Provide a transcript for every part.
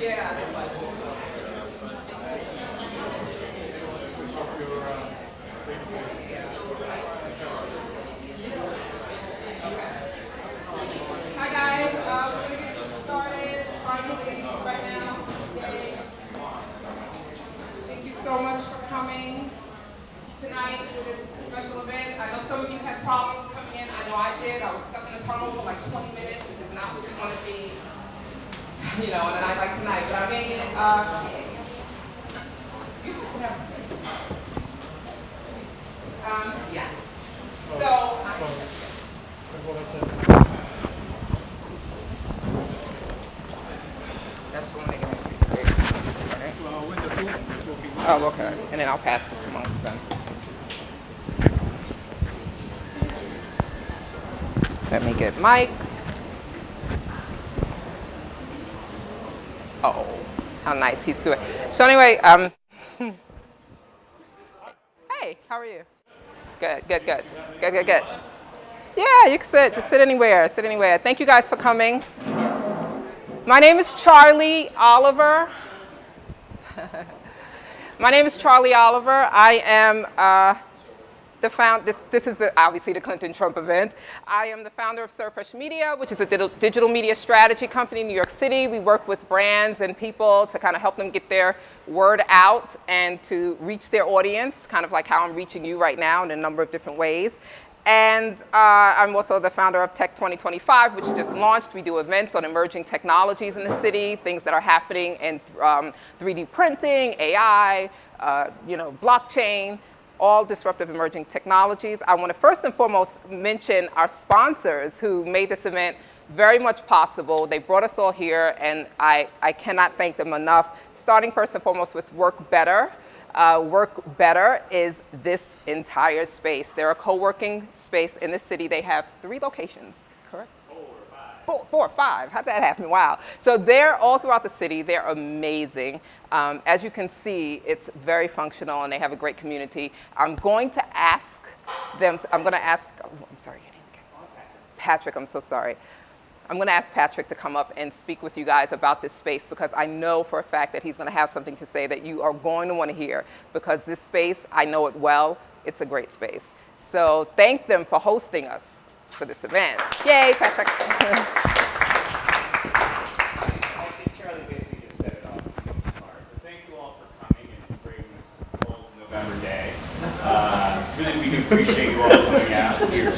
Hi guys, we're going to get started finally right now. Yay. Thank you so much for coming tonight to this special event. I know some of you had problems coming in. I know I did. I was stuck in a tunnel for like 20 minutes, which is not what you want to be, on a night like tonight. But I made it. You guys can have a seat. Yeah. So that's when they get in the presentation, right? Oh, okay. And then I'll pass this amongst them. Let me get mic'd. Oh, how nice he's doing. So anyway, hey, how are you? Good. Yeah, you can sit. Just sit anywhere. Thank you guys for coming. My name is Charlie Oliver. I am the founder. This is obviously the Clinton-Trump event. I am the founder of Surfresh Media, which is a digital media strategy company in New York City. We work with brands and people to kind of help them get their word out and to reach their audience, kind of like how I'm reaching you right now in a number of different ways. And I'm also the founder of Tech 2025, which just launched. We do events on emerging technologies in the city, things that are happening in 3D printing, AI, blockchain, all disruptive emerging technologies. I want to first and foremost mention our sponsors who made this event very much possible. They brought us all here, and I cannot thank them enough. Starting first and foremost with Work Better. Work Better is this entire space. They're a co-working space in the city. They have 3 locations, correct? 4 or 5. How'd that happen? Wow. So they're all throughout the city. They're amazing. As you can see, it's very functional, and they have a great community. I'm going to ask them, I'm sorry, Patrick, I'm so sorry. I'm going to ask Patrick to come up and speak with you guys about this space, because I know for a fact that he's going to have something to say that you are going to want to hear, because this space, I know it well. It's a great space. So thank them for hosting us for this event. Yay, Patrick. I think Charlie basically just set it off in the part. But thank you all for coming and braving this cold November day. Really, we do appreciate you all coming out here.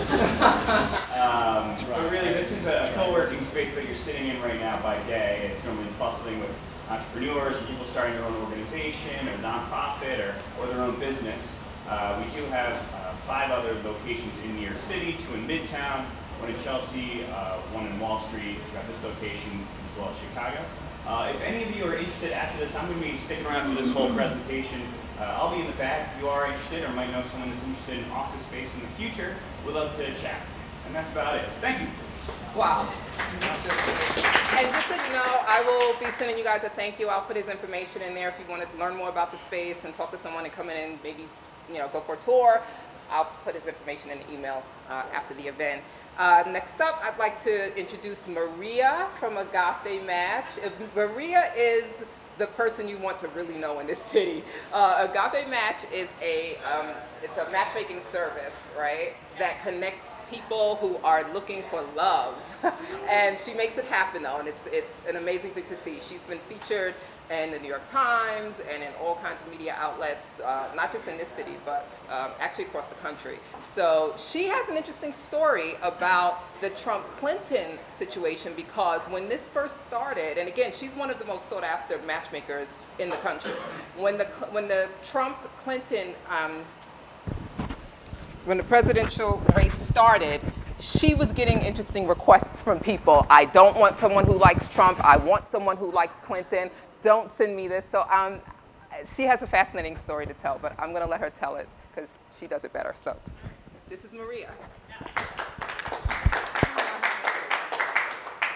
But really, this is a co-working space that you're sitting in right now by day. It's normally bustling with entrepreneurs and people starting their own organization or nonprofit or their own business. We do have 5 other locations in New York City, 2 in Midtown, 1 in Chelsea, 1 in Wall Street. We have this location as well as Chicago. If any of you are interested after this, I'm going to be sticking around for this whole presentation. I'll be in the back if you are interested or might know someone that's interested in office space in the future. We'd love to chat. And that's about it. Thank you. Wow. And just so you know, I will be sending you guys a thank you. I'll put his information in there if you want to learn more about the space and talk to someone and come in and maybe go for a tour. I'll put his information in the email after the event. Next up, I'd like to introduce Maria from Agape Match. Maria is the person you want to really know in this city. Agape Match is it's a matchmaking service, right, that connects people who are looking for love. And she makes it happen, though, and it's an amazing thing to see. She's been featured in the New York Times and in all kinds of media outlets, not just in this city, but actually across the country. So she has an interesting story about the Trump-Clinton situation, because when this first started, and again, she's one of the most sought-after matchmakers in the country. When the Trump-Clinton when the presidential race started, she was getting interesting requests from people. I don't want someone who likes Trump. I want someone who likes Clinton. Don't send me this. So she has a fascinating story to tell, but I'm going to let her tell it because she does it better. So this is Maria.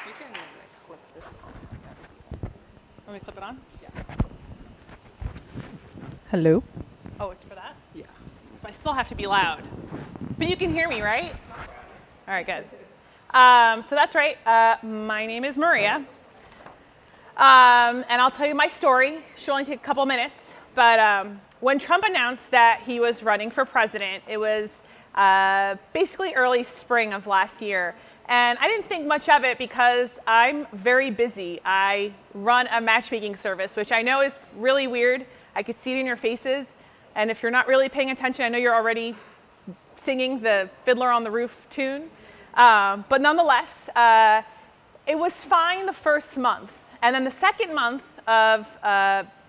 You can clip this on. Want me to clip it on? Yeah. Hello? Oh, it's for that? Yeah. So I still have to be loud. But you can hear me, right? All right, good. So that's right. My name is Maria. And I'll tell you my story. She'll only take a couple minutes. But when Trump announced that he was running for president, it was basically early spring of last year. And I didn't think much of it because I'm very busy. I run a matchmaking service, which I know is really weird. I could see it in your faces. And if you're not really paying attention, I know you're already singing the Fiddler on the Roof tune. But nonetheless, it was fine the first month. And then the second month of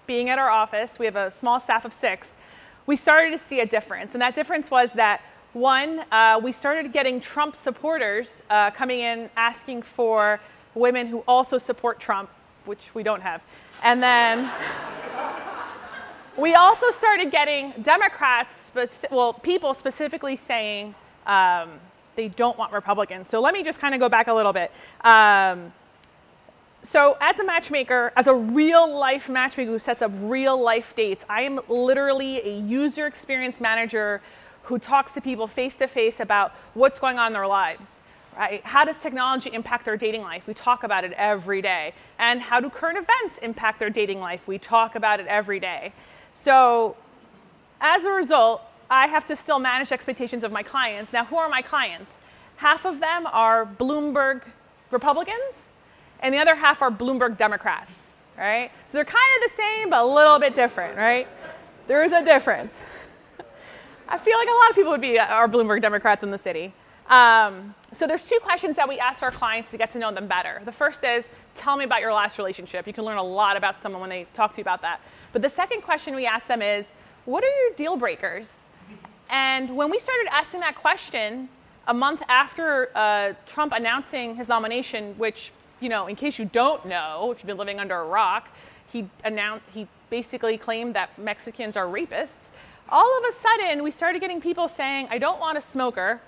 being at our office, we have a small staff of 6, we started to see a difference. And that difference was that, one, we started getting Trump supporters coming in asking for women who also support Trump, which we don't have. And then we also started getting Democrats, people specifically saying they don't want Republicans. So let me just kind of go back a little bit. So as a matchmaker, as a real-life matchmaker who sets up real-life dates, I am literally a user experience manager who talks to people face-to-face about what's going on in their lives. Right? How does technology impact their dating life? We talk about it every day. And how do current events impact their dating life? We talk about it every day. So as a result, I have to still manage expectations of my clients. Now, who are my clients? Half of them are Bloomberg Republicans, and the other half are Bloomberg Democrats, right? So they're kind of the same, but a little bit different, right? There is a difference. I feel like a lot of people would be our Bloomberg Democrats in the city. So there's 2 questions that we ask our clients to get to know them better. The first is, tell me about your last relationship. You can learn a lot about someone when they talk to you about that. But the second question we ask them is, what are your deal breakers? And when we started asking that question, a month after Trump announcing his nomination, which, in case you don't know, if you've been living under a rock, he basically claimed that Mexicans are rapists. All of a sudden, we started getting people saying, I don't want a smoker,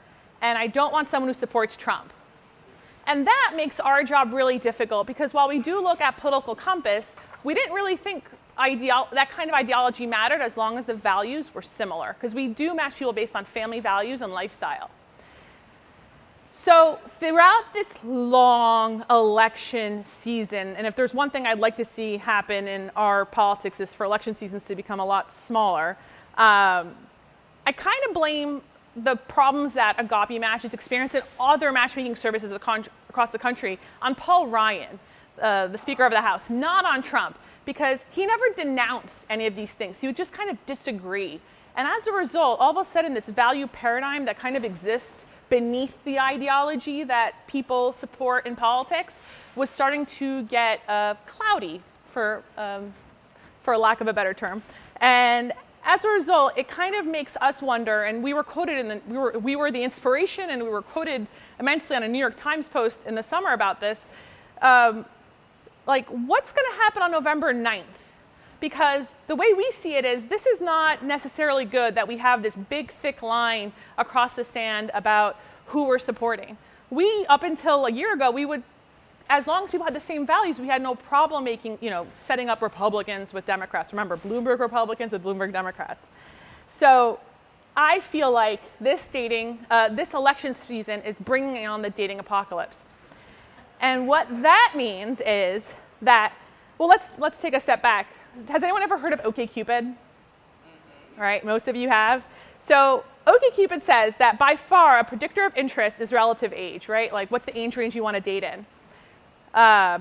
and I don't want someone who supports Trump. And that makes our job really difficult, because while we do look at political compass, we didn't really think that kind of ideology mattered as long as the values were similar, because we do match people based on family values and lifestyle. So throughout this long election season, and if there's one thing I'd like to see happen in our politics is for election seasons to become a lot smaller, I kind of blame the problems that Agape Match is experiencing and other matchmaking services across the country on Paul Ryan, the Speaker of the House, not on Trump, because he never denounced any of these things. He would just kind of disagree. And as a result, all of a sudden, this value paradigm that kind of exists beneath the ideology that people support in politics was starting to get cloudy, for lack of a better term. And as a result, it kind of makes us wonder, and we were quoted we were the inspiration, and we were quoted immensely on a New York Times post in the summer about this, like, what's going to happen on November 9th? Because the way we see it is, this is not necessarily good that we have this big, thick line across the sand about who we're supporting. We, up until a year ago, we would, as long as people had the same values, we had no problem setting up Republicans with Democrats. Remember, Bloomberg Republicans with Bloomberg Democrats. So I feel like this election season is bringing on the dating apocalypse. And what that means is that, well, let's take a step back. Has anyone ever heard of OkCupid? Mm-hmm. Right, most of you have. So OkCupid says that by far a predictor of interest is relative age, right? Like, what's the age range you want to date in?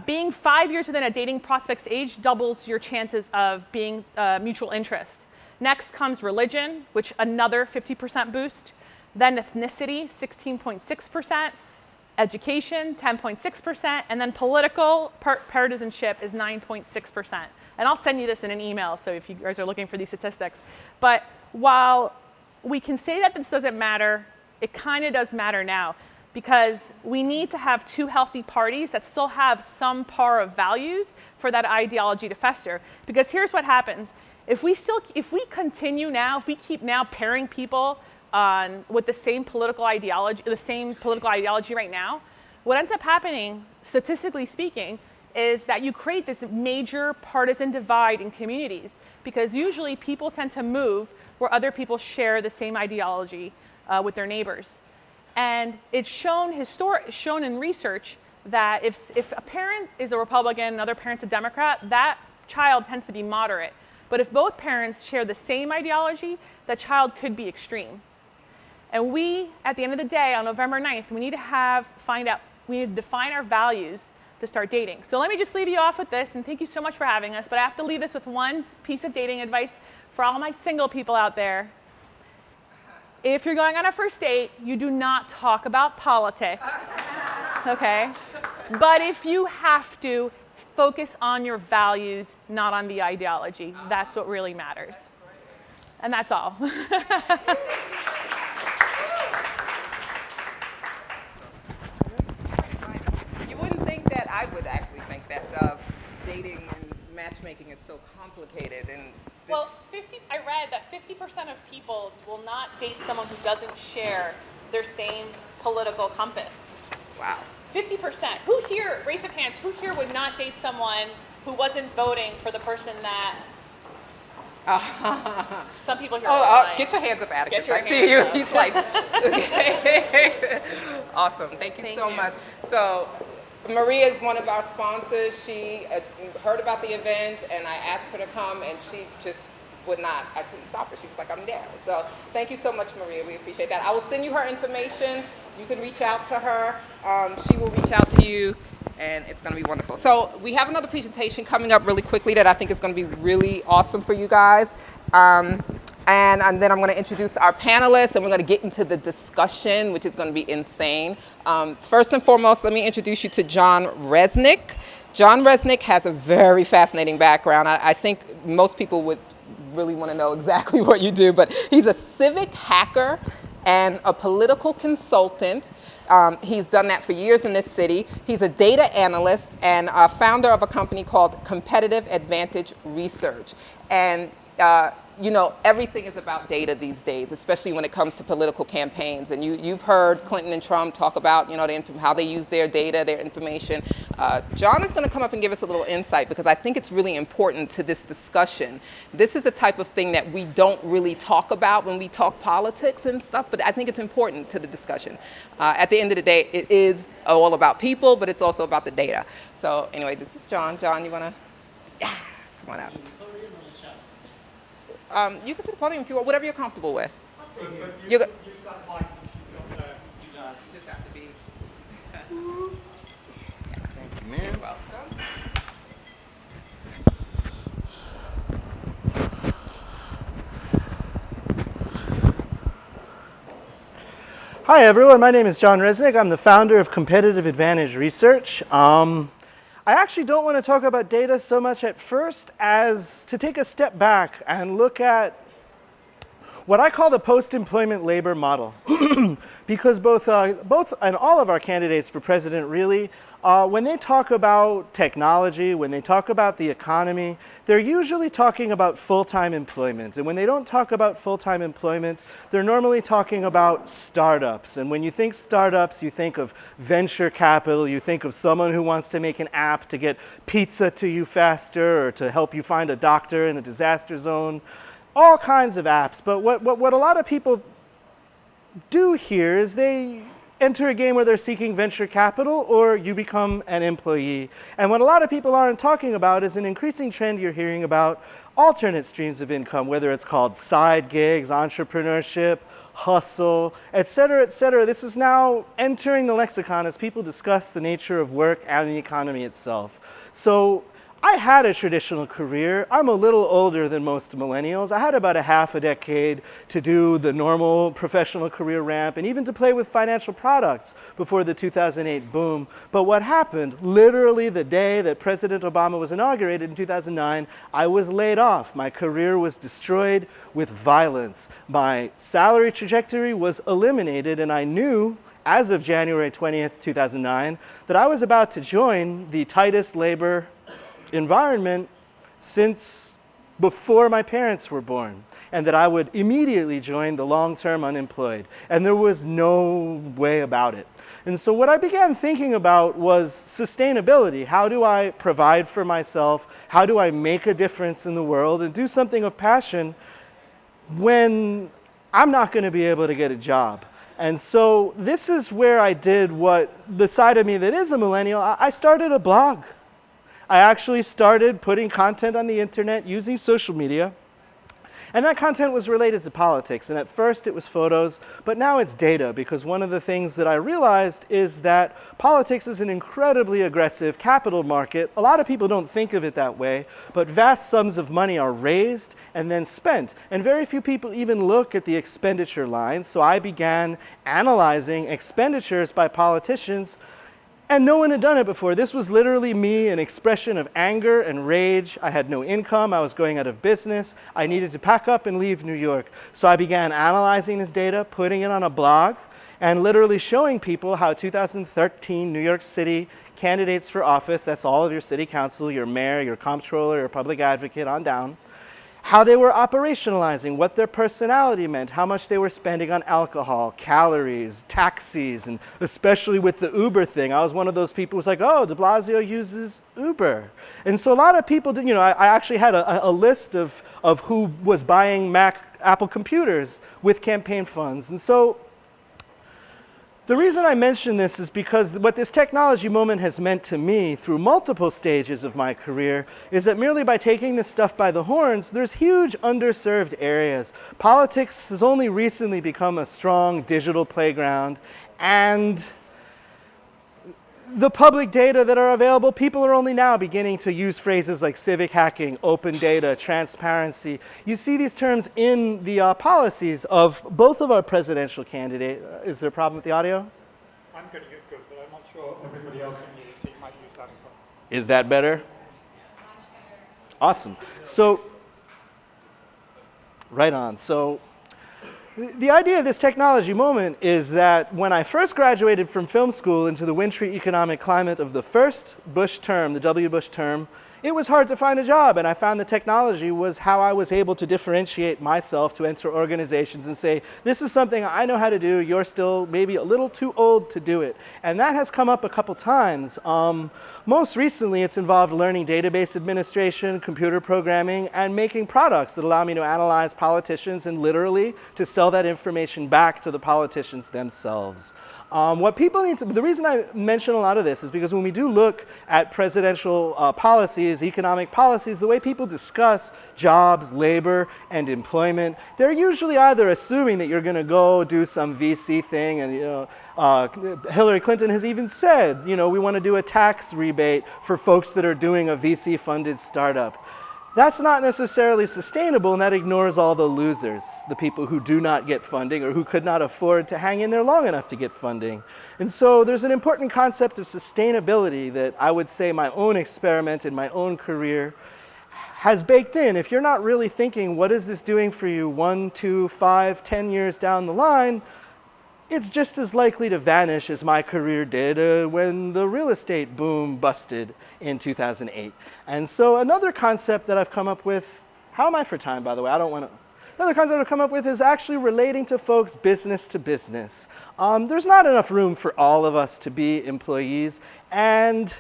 Being 5 years within a dating prospect's age doubles your chances of being mutual interest. Next comes religion, which another 50% boost. Then ethnicity, 16.6%. Education, 10.6%. And then political partisanship is 9.6%. And I'll send you this in an email, so if you guys are looking for these statistics. But while we can say that this doesn't matter, it kind of does matter now, because we need to have 2 healthy parties that still have some par of values for that ideology to fester. Because here's what happens. If we continue now, if we keep now pairing people with the same political ideology right now, what ends up happening, statistically speaking, is that you create this major partisan divide in communities, because usually people tend to move where other people share the same ideology with their neighbors. And it's shown in research that if a parent is a Republican, another parent's a Democrat, that child tends to be moderate. But if both parents share the same ideology, that child could be extreme. And we, at the end of the day, on November 9th, we need to define our values to start dating. So let me just leave you off with this, and thank you so much for having us, but I have to leave this with one piece of dating advice for all my single people out there. If you're going on a first date, you do not talk about politics, okay? But if you have to, focus on your values, not on the ideology. That's what really matters. And that's all. You wouldn't think that I would actually think that dating and matchmaking is so complicated. And well, I read that 50% of people will not date someone who doesn't share their same political compass. Wow. 50%. Who here, raise of hands, who here would not date someone who wasn't voting for the person that... Some people here are lying. Get your hands up, Atticus. Get your I see you. hands up. He's like, okay. Awesome. Thank you so much. So Maria is one of our sponsors. She heard about the event, and I asked her to come, and she just would not. I couldn't stop her. She was like, I'm there. So thank you so much, Maria. We appreciate that. I will send you her information. You can reach out to her. She will reach out to you, and it's going to be wonderful. So we have another presentation coming up really quickly that I think is going to be really awesome for you guys. And then I'm going to introduce our panelists, and we're going to get into the discussion, which is going to be insane. First and foremost, let me introduce you to John Reznick. John Reznick has a very fascinating background. I think most people would really want to know exactly what you do, but he's a civic hacker and a political consultant. He's done that for years in this city. He's a data analyst and a founder of a company called Competitive Advantage Research. And you know, everything is about data these days, especially when it comes to political campaigns. And you've heard Clinton and Trump talk about, you know, how they use their data, their information. John is going to come up and give us a little insight because I think it's really important to this discussion. This is the type of thing that we don't really talk about when we talk politics and stuff, but I think it's important to the discussion. At the end of the day, it is all about people, but it's also about the data. So anyway, this is John. John, you want to? Yeah, come on out. You can do the podium if you want, whatever you're comfortable with. You just have to be. Thank you, man. You're welcome. Hi, everyone. My name is John Reznick. I'm the founder of Competitive Advantage Research. I actually don't want to talk about data so much at first as to take a step back and look at what I call the post-employment labor model. Because both and all of our candidates for president really, when they talk about technology, when they talk about the economy, they're usually talking about full-time employment. And when they don't talk about full-time employment, they're normally talking about startups. And when you think startups, you think of venture capital, you think of someone who wants to make an app to get pizza to you faster or to help you find a doctor in a disaster zone, all kinds of apps. But what a lot of people do here is they enter a game where they're seeking venture capital or you become an employee. And what a lot of people aren't talking about is an increasing trend you're hearing about alternate streams of income, whether it's called side gigs, entrepreneurship, hustle, et cetera, et cetera. This is now entering the lexicon as people discuss the nature of work and the economy itself. So I had a traditional career. I'm a little older than most millennials. I had about a half a decade to do the normal professional career ramp and even to play with financial products before the 2008 boom. But what happened, literally the day that President Obama was inaugurated in 2009, I was laid off. My career was destroyed with violence. My salary trajectory was eliminated, and I knew as of January 20th, 2009, that I was about to join the tightest labor environment since before my parents were born, and that I would immediately join the long-term unemployed. And there was no way about it. And so what I began thinking about was sustainability. How do I provide for myself? How do I make a difference in the world and do something of passion when I'm not going to be able to get a job? And so this is where I did what the side of me that is a millennial, I started a blog. I actually started putting content on the internet using social media. And that content was related to politics. And at first it was photos, but now it's data, because one of the things that I realized is that politics is an incredibly aggressive capital market. A lot of people don't think of it that way, but vast sums of money are raised and then spent. And very few people even look at the expenditure lines. So I began analyzing expenditures by politicians, and no one had done it before. This was literally me, an expression of anger and rage. I had no income. I was going out of business. I needed to pack up and leave New York. So I began analyzing this data, putting it on a blog, and literally showing people how 2013 New York City candidates for office, that's all of your city council, your mayor, your comptroller, your public advocate on down, how they were operationalizing, what their personality meant, how much they were spending on alcohol, calories, taxis, and especially with the Uber thing. I was one of those people who's like, oh, de Blasio uses Uber. And so a lot of people did, I actually had a list of who was buying Apple computers with campaign funds. And so the reason I mention this is because what this technology moment has meant to me through multiple stages of my career is that merely by taking this stuff by the horns, there's huge underserved areas. Politics has only recently become a strong digital playground, and the public data that are available, people are only now beginning to use phrases like civic hacking, open data, transparency. You see these terms in the policies of both of our presidential candidates. Is there a problem with the audio? I'm getting it good, but I'm not sure everybody else can hear it, so you might use that as well. Is that better? Awesome. So, right on. So, the idea of this technology moment is that when I first graduated from film school into the wintry economic climate of the first Bush term, the W. Bush term, it was hard to find a job, and I found the technology was how I was able to differentiate myself to enter organizations and say, this is something I know how to do, you're still maybe a little too old to do it. And that has come up a couple times. Most recently, it's involved learning database administration, computer programming, and making products that allow me to analyze politicians and literally to sell that information back to the politicians themselves. What people need to, the reason I mention a lot of this is because when we do look at presidential policies, economic policies, the way people discuss jobs, labor, and employment, they're usually either assuming that you're going to go do some VC thing, and Hillary Clinton has even said, we want to do a tax rebate for folks that are doing a VC-funded startup. That's not necessarily sustainable, and that ignores all the losers, the people who do not get funding or who could not afford to hang in there long enough to get funding. And so there's an important concept of sustainability that I would say my own experiment in my own career has baked in. If you're not really thinking, what is this doing for you 1, 2, 5, 10 years down the line, it's just as likely to vanish as my career did when the real estate boom busted in 2008. And so another concept that I've come up with, how am I for time, by the way? I don't want to. Another concept I've come up with is actually relating to folks business to business. There's not enough room for all of us to be employees, and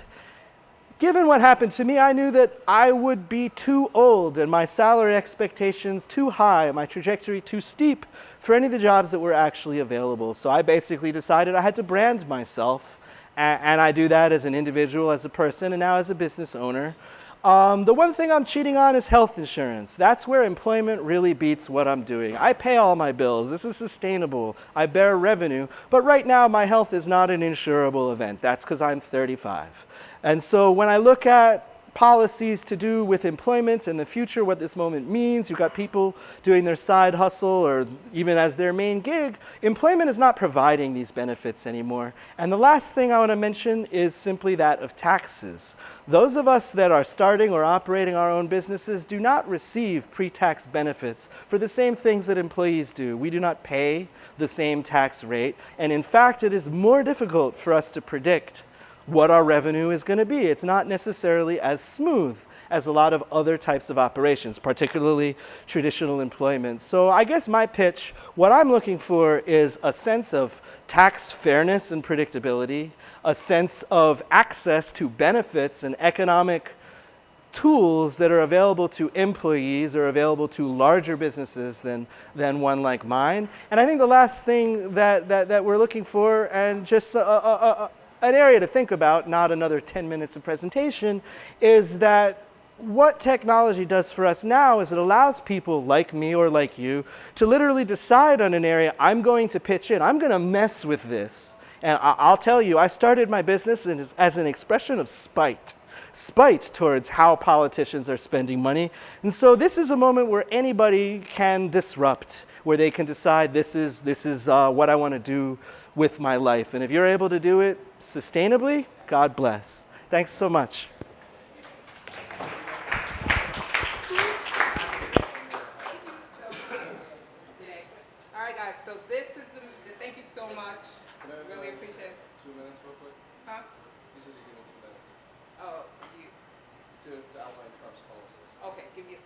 given what happened to me, I knew that I would be too old and my salary expectations too high, my trajectory too steep for any of the jobs that were actually available. So I basically decided I had to brand myself, and I do that as an individual, as a person, and now as a business owner. The one thing I'm cheating on is health insurance. That's where employment really beats what I'm doing. I pay all my bills. This is sustainable. I bear revenue. But right now, my health is not an insurable event. That's because I'm 35. And so when I look at policies to do with employment in the future, what this moment means, you've got people doing their side hustle or even as their main gig, employment is not providing these benefits anymore. And the last thing I want to mention is simply that of taxes. Those of us that are starting or operating our own businesses do not receive pre-tax benefits for the same things that employees do. We do not pay the same tax rate, and in fact, it is more difficult for us to predict what our revenue is going to be. It's not necessarily as smooth as a lot of other types of operations, particularly traditional employment. So I guess my pitch, what I'm looking for is a sense of tax fairness and predictability, a sense of access to benefits and economic tools that are available to employees or available to larger businesses than one like mine. And I think the last thing that we're looking for, and just an area to think about, not another 10 minutes of presentation, is that what technology does for us now is it allows people like me or like you to literally decide on an area. I'm going to pitch in. I'm going to mess with this. And I'll tell you, I started my business as an expression of spite towards how politicians are spending money. And so this is a moment where anybody can disrupt, where they can decide this is what I want to do with my life. And if you're able to do it sustainably, God bless. Thanks so much. All right, guys, so this is thank you so much. Really appreciate it. 2 minutes real quick? Huh? You said you give me 2 minutes Oh, you. to outline Trump's policies. Okay, give me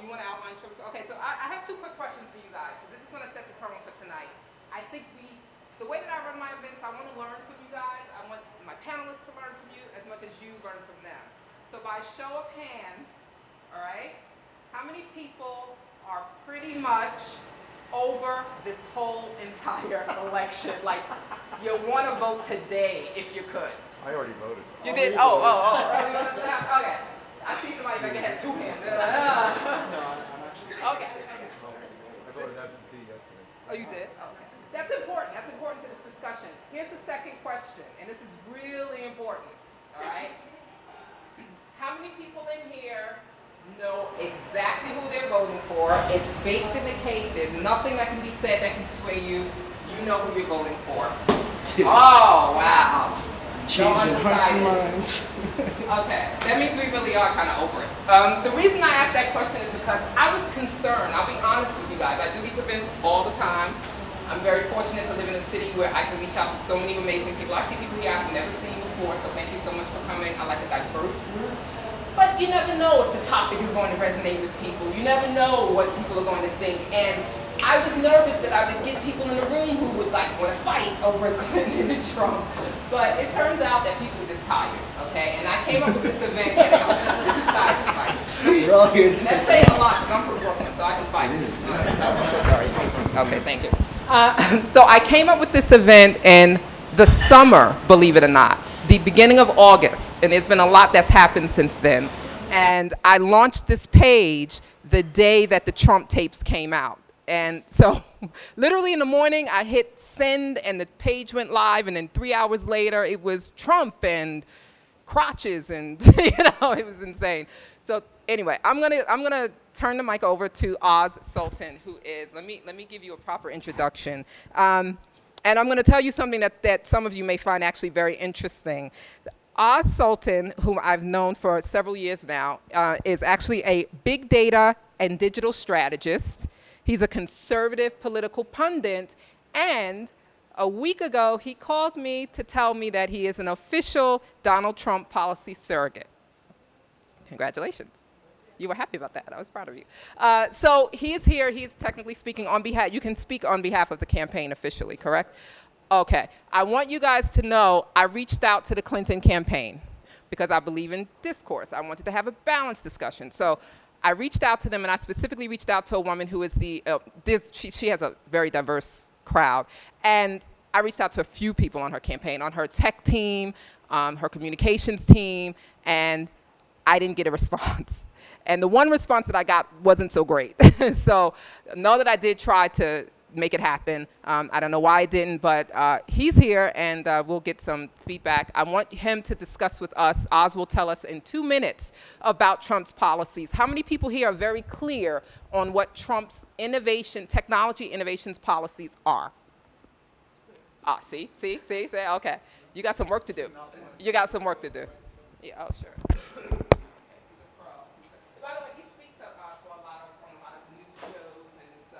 you want to outline Trump's? Okay, so I have 2 quick questions for you guys, because this is going to set the tone for tonight. I think the way that I run my events, I want to learn from you guys. I want my panelists to learn from you as much as you learn from them. So by show of hands, all right, how many people are pretty much over this whole entire election? Like, you want to vote today if you could. I already voted. You did? Oh. Okay. I see somebody back there has 2 hands. Okay. I voted absentee yesterday. Oh, you did? Okay. That's important. That's important to this discussion. Here's the second question, and this is really important. All right? How many people in here know exactly who they're voting for? It's baked in the cake. There's nothing that can be said that can sway you. You know who you're voting for. Oh, wow. Changing hearts and minds. Okay, that means we really are kind of over it. The reason I asked that question is because I was concerned. I'll be honest with you guys. I do these events all the time. I'm very fortunate to live in a city where I can reach out to so many amazing people. I see people here I've never seen before, so thank you so much for coming. I like a diverse group. But you never know if the topic is going to resonate with people. You never know what people are going to think. And I was nervous that I would get people in the room who would want to fight over Clinton and Trump. But it turns out that people are just tired, okay? And I came up with this event and I'm too tired to fight. We're all here. That's saying a lot because I'm from Brooklyn, so I can fight. I'm so sorry. Okay, thank you. So I came up with this event in the summer, believe it or not, the beginning of August, and there's been a lot that's happened since then. And I launched this page the day that the Trump tapes came out. And so literally in the morning, I hit send and the page went live, and then 3 hours later, it was Trump and crotches and, it was insane. So anyway, I'm gonna turn the mic over to Sultan, who is, let me give you a proper introduction. And I'm gonna tell you something that some of you may find actually very interesting. Sultan, whom I've known for several years now, is actually a big data and digital strategist. He's a conservative political pundit, and a week ago, he called me to tell me that he is an official Donald Trump policy surrogate. Congratulations. You were happy about that. I was proud of you. So he is here. He's technically speaking on behalf, you can speak on behalf of the campaign officially, correct? Okay. I want you guys to know I reached out to the Clinton campaign because I believe in discourse. I wanted to have a balanced discussion. So I reached out to them, and I specifically reached out to a woman who is she has a very diverse crowd. And I reached out to a few people on her campaign, on her tech team, her communications team, and I didn't get a response. And the one response that I got wasn't so great. So know that I did try to make it happen. I don't know why I didn't, but he's here, and we'll get some feedback. I want him to discuss with us. Oz will tell us in 2 minutes about Trump's policies. How many people here are very clear on what Trump's technology innovations policies are? See, okay. You got some work to do. You got some work to do. Yeah, oh, sure. By the way, he speaks up on a lot of news shows, and so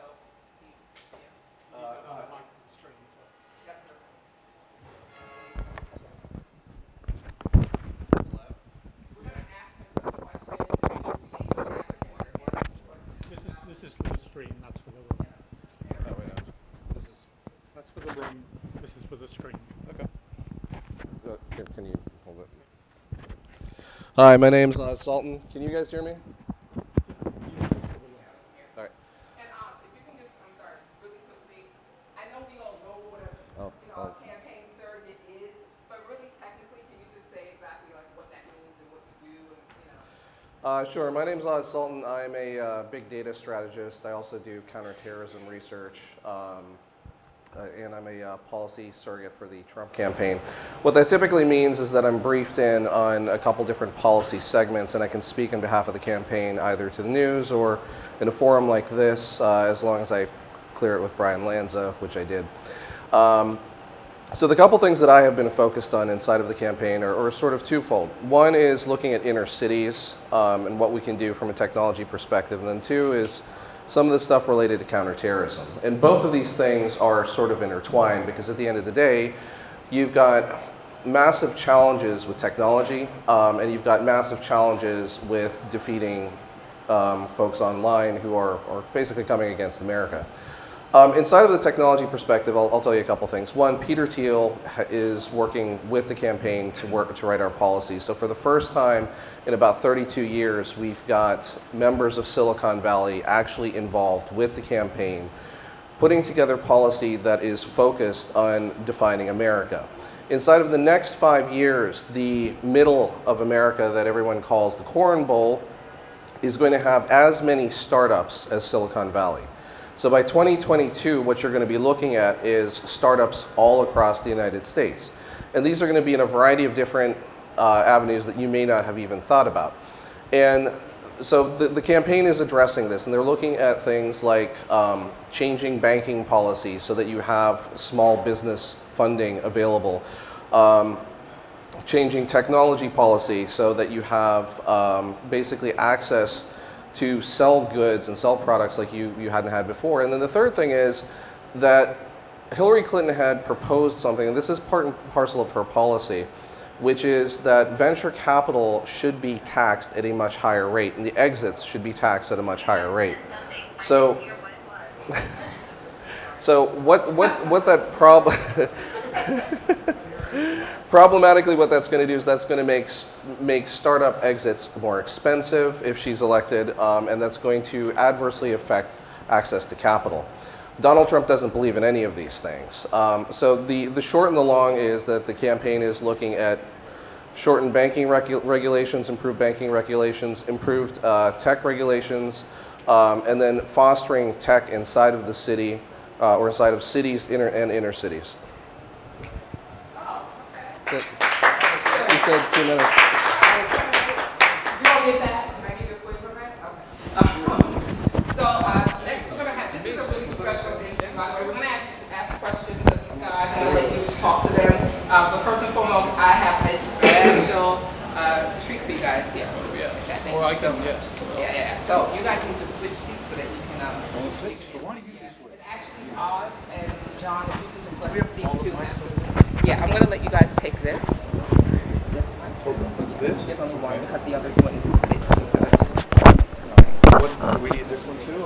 that's her. We're gonna ask him some questions. This is for the stream, that's for the room. Oh, wait, That's for the room, this is for the stream. okay. Can you hold it? Hi, my name's Sultan. Can you guys hear me? All right. And if you can just, I'm sorry, really quickly, I know we all know what a campaign surrogate is, but really technically, can you just say exactly like what that means and what you do and Sure. My name's Sultan. I'm a big data strategist. I also do counterterrorism research. And I'm a policy surrogate for the Trump campaign. What that typically means is that I'm briefed in on a couple different policy segments, and I can speak on behalf of the campaign either to the news or in a forum like this, as long as I clear it with Brian Lanza, which I did. So the couple things that I have been focused on inside of the campaign are sort of twofold. One is looking at inner cities and what we can do from a technology perspective, and then two is some of the stuff related to counterterrorism. And both of these things are sort of intertwined because at the end of the day, you've got massive challenges with technology and you've got massive challenges with defeating folks online who are basically coming against America. Inside of the technology perspective, I'll tell you a couple things. One, Peter Thiel is working with the campaign to write our policies. So for the first time in about 32 years, we've got members of Silicon Valley actually involved with the campaign, putting together policy that is focused on defining America. Inside of the next 5 years, the middle of America that everyone calls the Corn Bowl is going to have as many startups as Silicon Valley. So by 2022, what you're going to be looking at is startups all across the United States. And these are going to be in a variety of different avenues that you may not have even thought about. And so the campaign is addressing this, and they're looking at things like changing banking policy so that you have small business funding available, changing technology policy so that you have basically access to sell goods and sell products like you hadn't had before. And then the third thing is that Hillary Clinton had proposed something, and this is part and parcel of her policy, which is that venture capital should be taxed at a much higher rate, and the exits should be taxed at a much higher rate. So what that problem problematically, what that's going to do is that's going to make startup exits more expensive if she's elected, and that's going to adversely affect access to capital. Donald Trump doesn't believe in any of these things. So the short and the long is that the campaign is looking at shortened banking regulations, improved banking regulations, improved tech regulations, and then fostering tech inside of the city or inside of cities and inner cities. You said 2 minutes. Do you want to get that? Can I give you a quiz on that? Okay. So next we're going to have, this is a really special issue, by the way. We're going to ask questions of these guys. I'm going to let you talk to them. But first and foremost, I have a special treat for you guys here. Yeah. Thank you so much. Yeah. So you guys need to switch seats so that you can switch. Actually, Oz and John, if you can just let these two have. Yeah, I'm going to let you guys take this. This one. This? There's only one because the others wouldn't fit into the... Do we need this one too?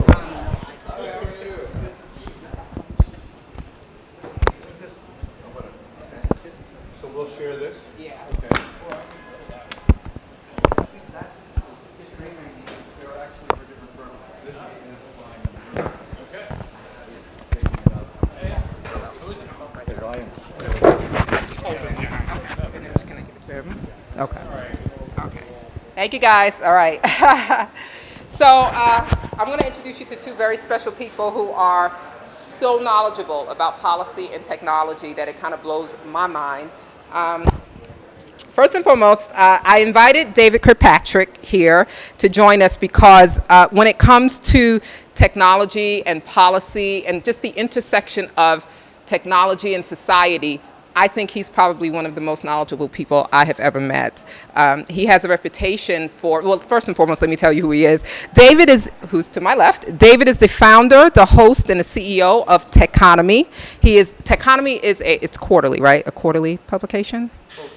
So we'll share this? Yeah. Okay. I think that's the streaming. They're actually for different purposes. This is amplifying. Okay. As I am. Can I give it to him? Okay. Okay. Thank you, guys. All right. So I'm going to introduce you to two very special people who are so knowledgeable about policy and technology that it kind of blows my mind. First and foremost, I invited David Kirkpatrick here to join us because when it comes to technology and policy and just the intersection of technology and society, I think he's probably one of the most knowledgeable people I have ever met. He has a reputation for, well, first and foremost, let me tell you who he is. David is, who's to my left, David is the founder, the host, and the CEO of Techonomy. Techonomy is it's quarterly, right? A quarterly publication? Well,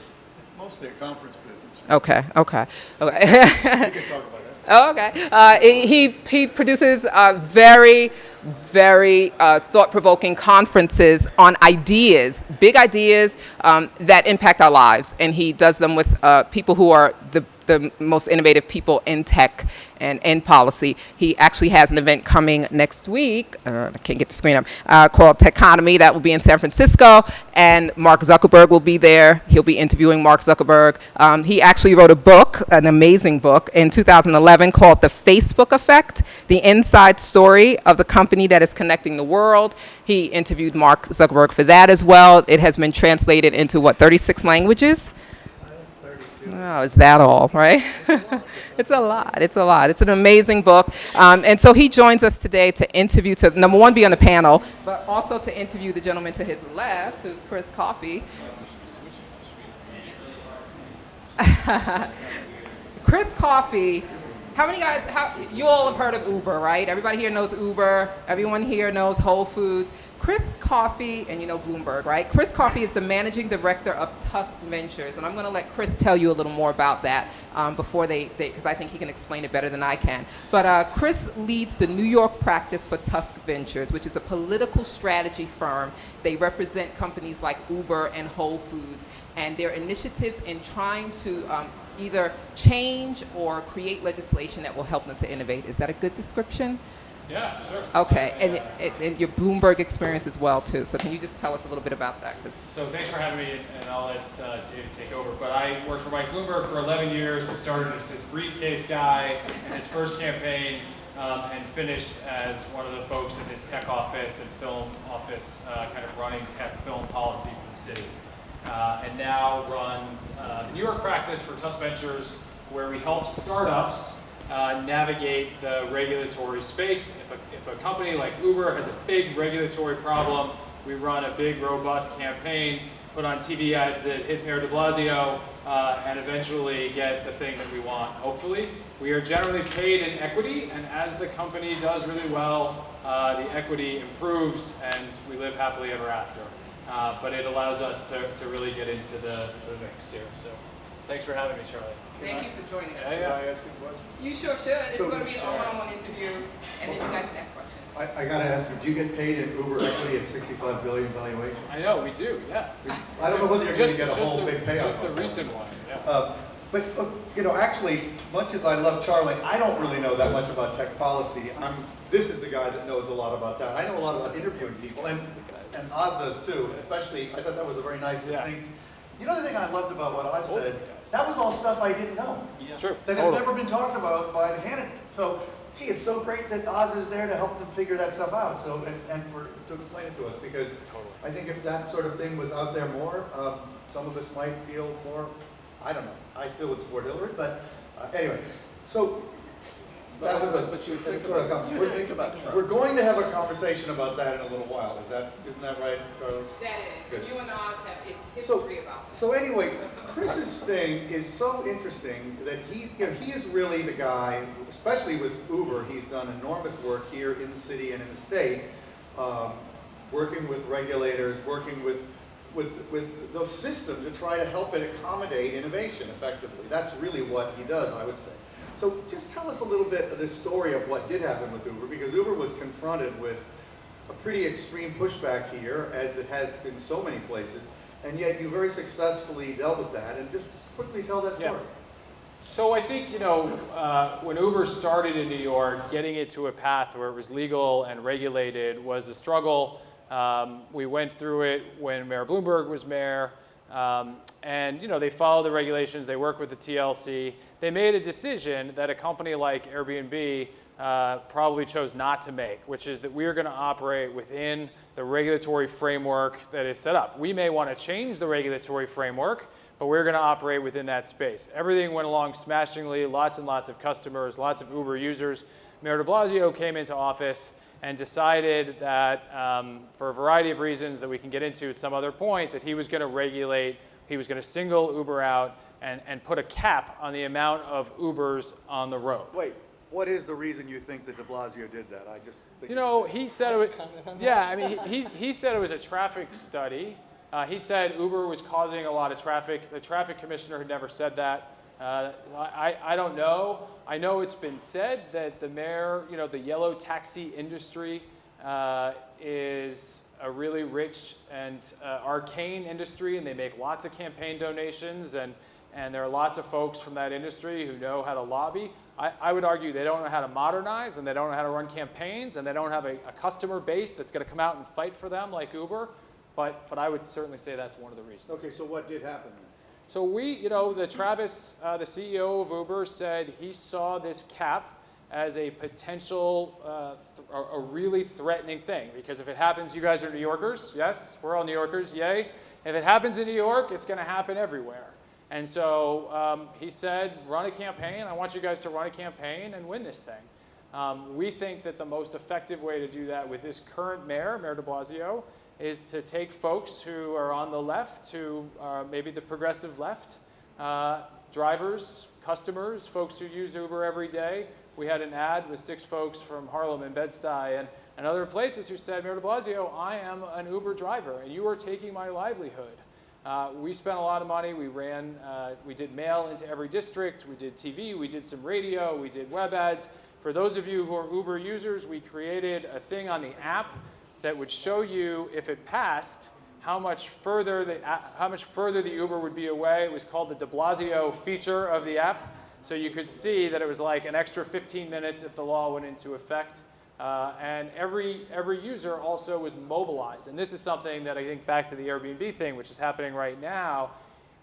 mostly a conference business. Okay. We can talk about that. Oh, okay. He produces very thought-provoking conferences on big ideas that impact our lives, and he does them with people who are the the most innovative people in tech and in policy. He actually has an event coming next week, I can't get the screen up, called Techonomy. That will be in San Francisco, and Mark Zuckerberg will be there. He'll be interviewing Mark Zuckerberg. He actually wrote a book, an amazing book, in 2011 called The Facebook Effect, the inside story of the company that is connecting the world. He interviewed Mark Zuckerberg for that as well. It has been translated into, what, 36 languages? Oh, is that all, right? It's a lot. It's a lot. It's an amazing book. And so he joins us today to interview, to number one, be on the panel, but also to interview the gentleman to his left, who's Chris Coffey. Chris Coffey. How many guys, you all have heard of Uber, right? Everybody here knows Uber. Everyone here knows Whole Foods. Chris Coffey, and you know Bloomberg, right? Chris Coffey is the managing director of Tusk Ventures, and I'm going to let Chris tell you a little more about that before because I think he can explain it better than I can. But Chris leads the New York practice for Tusk Ventures, which is a political strategy firm. They represent companies like Uber and Whole Foods, and their initiatives in trying to either change or create legislation that will help them to innovate. Is that a good description? Yeah, sure. Okay, and your Bloomberg experience as well too. So can you just tell us a little bit about that? So thanks for having me, and I'll let David take over. But I worked for Mike Bloomberg for 11 years. I started as his briefcase guy in his first campaign, and finished as one of the folks in his tech office and film office, kind of running tech film policy for the city. And now run the New York practice for Tusk Ventures, where we help startups navigate the regulatory space. If a company like Uber has a big regulatory problem, we run a big, robust campaign, put on TV ads that hit Mayor de Blasio, and eventually get the thing that we want, hopefully. We are generally paid in equity, and as the company does really well, the equity improves, and we live happily ever after. But it allows us to really get into the mix here. So thanks for having me, Charlie. Thank you for joining us. Yeah. Can I ask you a question? You sure should. It's So- going to be a one-on-one interview, and then you guys can ask questions. I gotta ask you, do you get paid in Uber equity at 65 billion valuation? I know, we do, yeah. I don't know whether you're gonna get a whole the, big payout. Just the on that. recent one, yeah. But you know, actually, much as I love Charlie, I don't really know that much about tech policy. This is the guy that knows a lot about that. I know a lot about interviewing people, and Oz does too. Especially, I thought that was a very nice, succinct. You know the thing I loved about what Oz said? That was all stuff I didn't know. It's true. That has never been talked about by the candidate. So, gee, it's so great that Oz is there to help them figure that stuff out. So, and to explain it to us, because I think if that sort of thing was out there more, some of us might feel more. I don't know. I still would support Hillary, but anyway. So that was But you think about Trump. we're going to have a conversation about that in a little while. Isn't that right, Charlie? That is. Good. And you and Oz have So, history about this. so anyway, Chris's thing is so interesting that he is really the guy, especially with Uber. He's done enormous work here in the city and in the state, working with regulators, working with the system to try to help it accommodate innovation effectively. That's really what he does, I would say. So just tell us a little bit of the story of what did happen with Uber, because Uber was confronted with a pretty extreme pushback here, as it has in so many places, and yet you very successfully dealt with that. And just quickly tell that story. Yeah. So I think, when Uber started in New York, getting it to a path where it was legal and regulated was a struggle. We went through it when Mayor Bloomberg was mayor. And they followed the regulations, they worked with the TLC. They made a decision that a company like Airbnb probably chose not to make, which is that we are going to operate within the regulatory framework that is set up. We may want to change the regulatory framework, but we're going to operate within that space. Everything went along smashingly, lots and lots of customers, lots of Uber users. Mayor de Blasio came into office and decided that for a variety of reasons that we can get into at some other point, that he was going to regulate, he was going to single Uber out and put a cap on the amount of Ubers on the road. Wait, what is the reason you think that de Blasio did that? I just think He said it was, he said it was a traffic study. He said Uber was causing a lot of traffic. The traffic commissioner had never said that. I don't know. I know it's been said that the mayor, the yellow taxi industry is a really rich and arcane industry, and they make lots of campaign donations. And and there are lots of folks from that industry who know how to lobby. I would argue they don't know how to modernize, and they don't know how to run campaigns, and they don't have a customer base that's going to come out and fight for them like Uber. But I would certainly say that's one of the reasons. Okay, so what did happen then? So the Travis, the CEO of Uber, said he saw this cap as a potential, a really threatening thing. Because if it happens, you guys are New Yorkers, yes? We're all New Yorkers, yay. If it happens in New York, it's going to happen everywhere. And so he said, run a campaign. I want you guys to run a campaign and win this thing. We think that the most effective way to do that with this current mayor, Mayor de Blasio, is to take folks who are on the left, to maybe the progressive left, drivers, customers, folks who use Uber every day. We had an ad with 6 folks from Harlem and Bed-Stuy and other places who said, Mayor de Blasio, I am an Uber driver, and you are taking my livelihood. We spent a lot of money. We did mail into every district. We did TV. We did some radio. We did web ads. For those of you who are Uber users, we created a thing on the app that would show you, if it passed, how much further the Uber would be away. It was called the de Blasio feature of the app. So you could see that it was like an extra 15 minutes if the law went into effect. And every user also was mobilized. And this is something that I think back to the Airbnb thing, which is happening right now.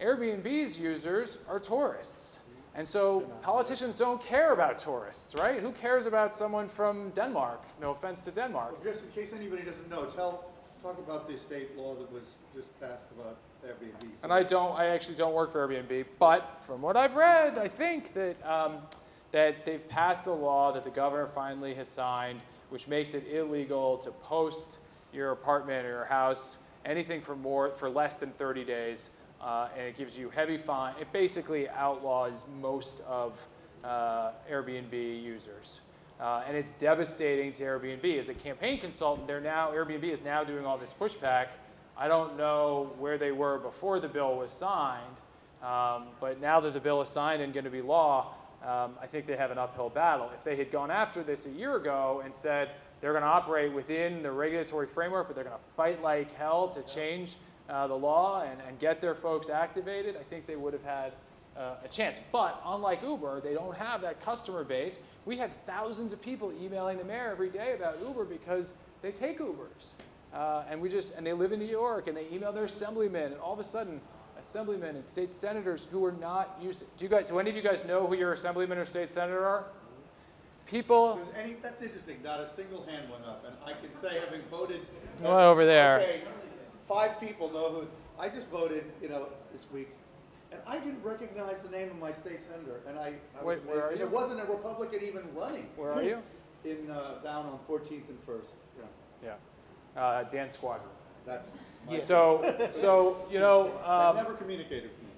Airbnb's users are tourists. And so politicians don't care about tourists, right? Who cares about someone from Denmark? No offense to Denmark. Well, just in case anybody doesn't know, talk about the state law that was just passed about Airbnb. And I actually don't work for Airbnb, but from what I've read, I think that that they've passed a law that the governor finally has signed, which makes it illegal to post your apartment or your house anything for less than 30 days. And it gives you heavy fine. It basically outlaws most of Airbnb users. And it's devastating to Airbnb. As a campaign consultant, Airbnb is now doing all this pushback. I don't know where they were before the bill was signed, but now that the bill is signed and going to be law, I think they have an uphill battle. If they had gone after this a year ago and said they're going to operate within the regulatory framework, but they're going to fight like hell to change the law and get their folks activated, I think they would have had a chance. But unlike Uber, they don't have that customer base. We had thousands of people emailing the mayor every day about Uber because they take Ubers. And they live in New York, and they email their assemblymen, and all of a sudden, assemblymen and state senators who are not used to, do any of you guys know who your assemblyman or state senator are? People. That's interesting. Not a single hand went up, and I can say, having voted. Over there. Okay, 5 people know who. I just voted, this week, and I didn't recognize the name of my state senator, and I was Wait, where are and you? there wasn't a Republican even running. Where are you? In down on 14th and 1st. Yeah. Dan Squadron. That's So they never communicated with me.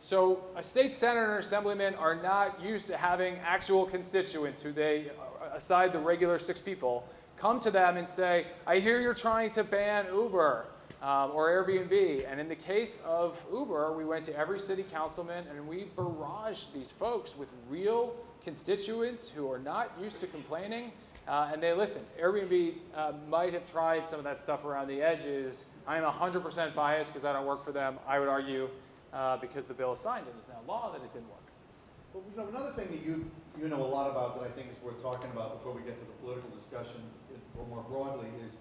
So a state senator and assemblyman are not used to having actual constituents who they, aside the regular 6 people, come to them and say, I hear you're trying to ban Uber or Airbnb. And in the case of Uber, we went to every city councilman and we barraged these folks with real constituents who are not used to complaining. And they listen. Airbnb might have tried some of that stuff around the edges. I'm 100% biased because I don't work for them. I would argue because the bill is signed and is now law that it didn't work. Well, another thing that you know a lot about that I think is worth talking about before we get to the political discussion more broadly is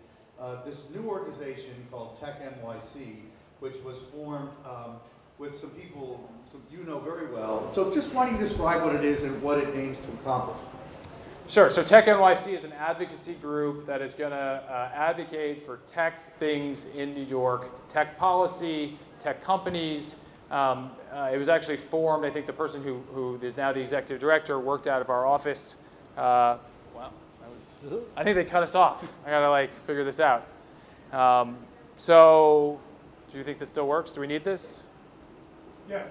this new organization called Tech NYC, which was formed with some people you know very well. So just why don't you describe what it is and what it aims to accomplish? Sure. So Tech NYC is an advocacy group that is going to advocate for tech things in New York, tech policy, tech companies. It was actually formed, I think the person who is now the executive director worked out of our office. Wow, I think they cut us off. I got to figure this out. So do you think this still works? Do we need this? Yes.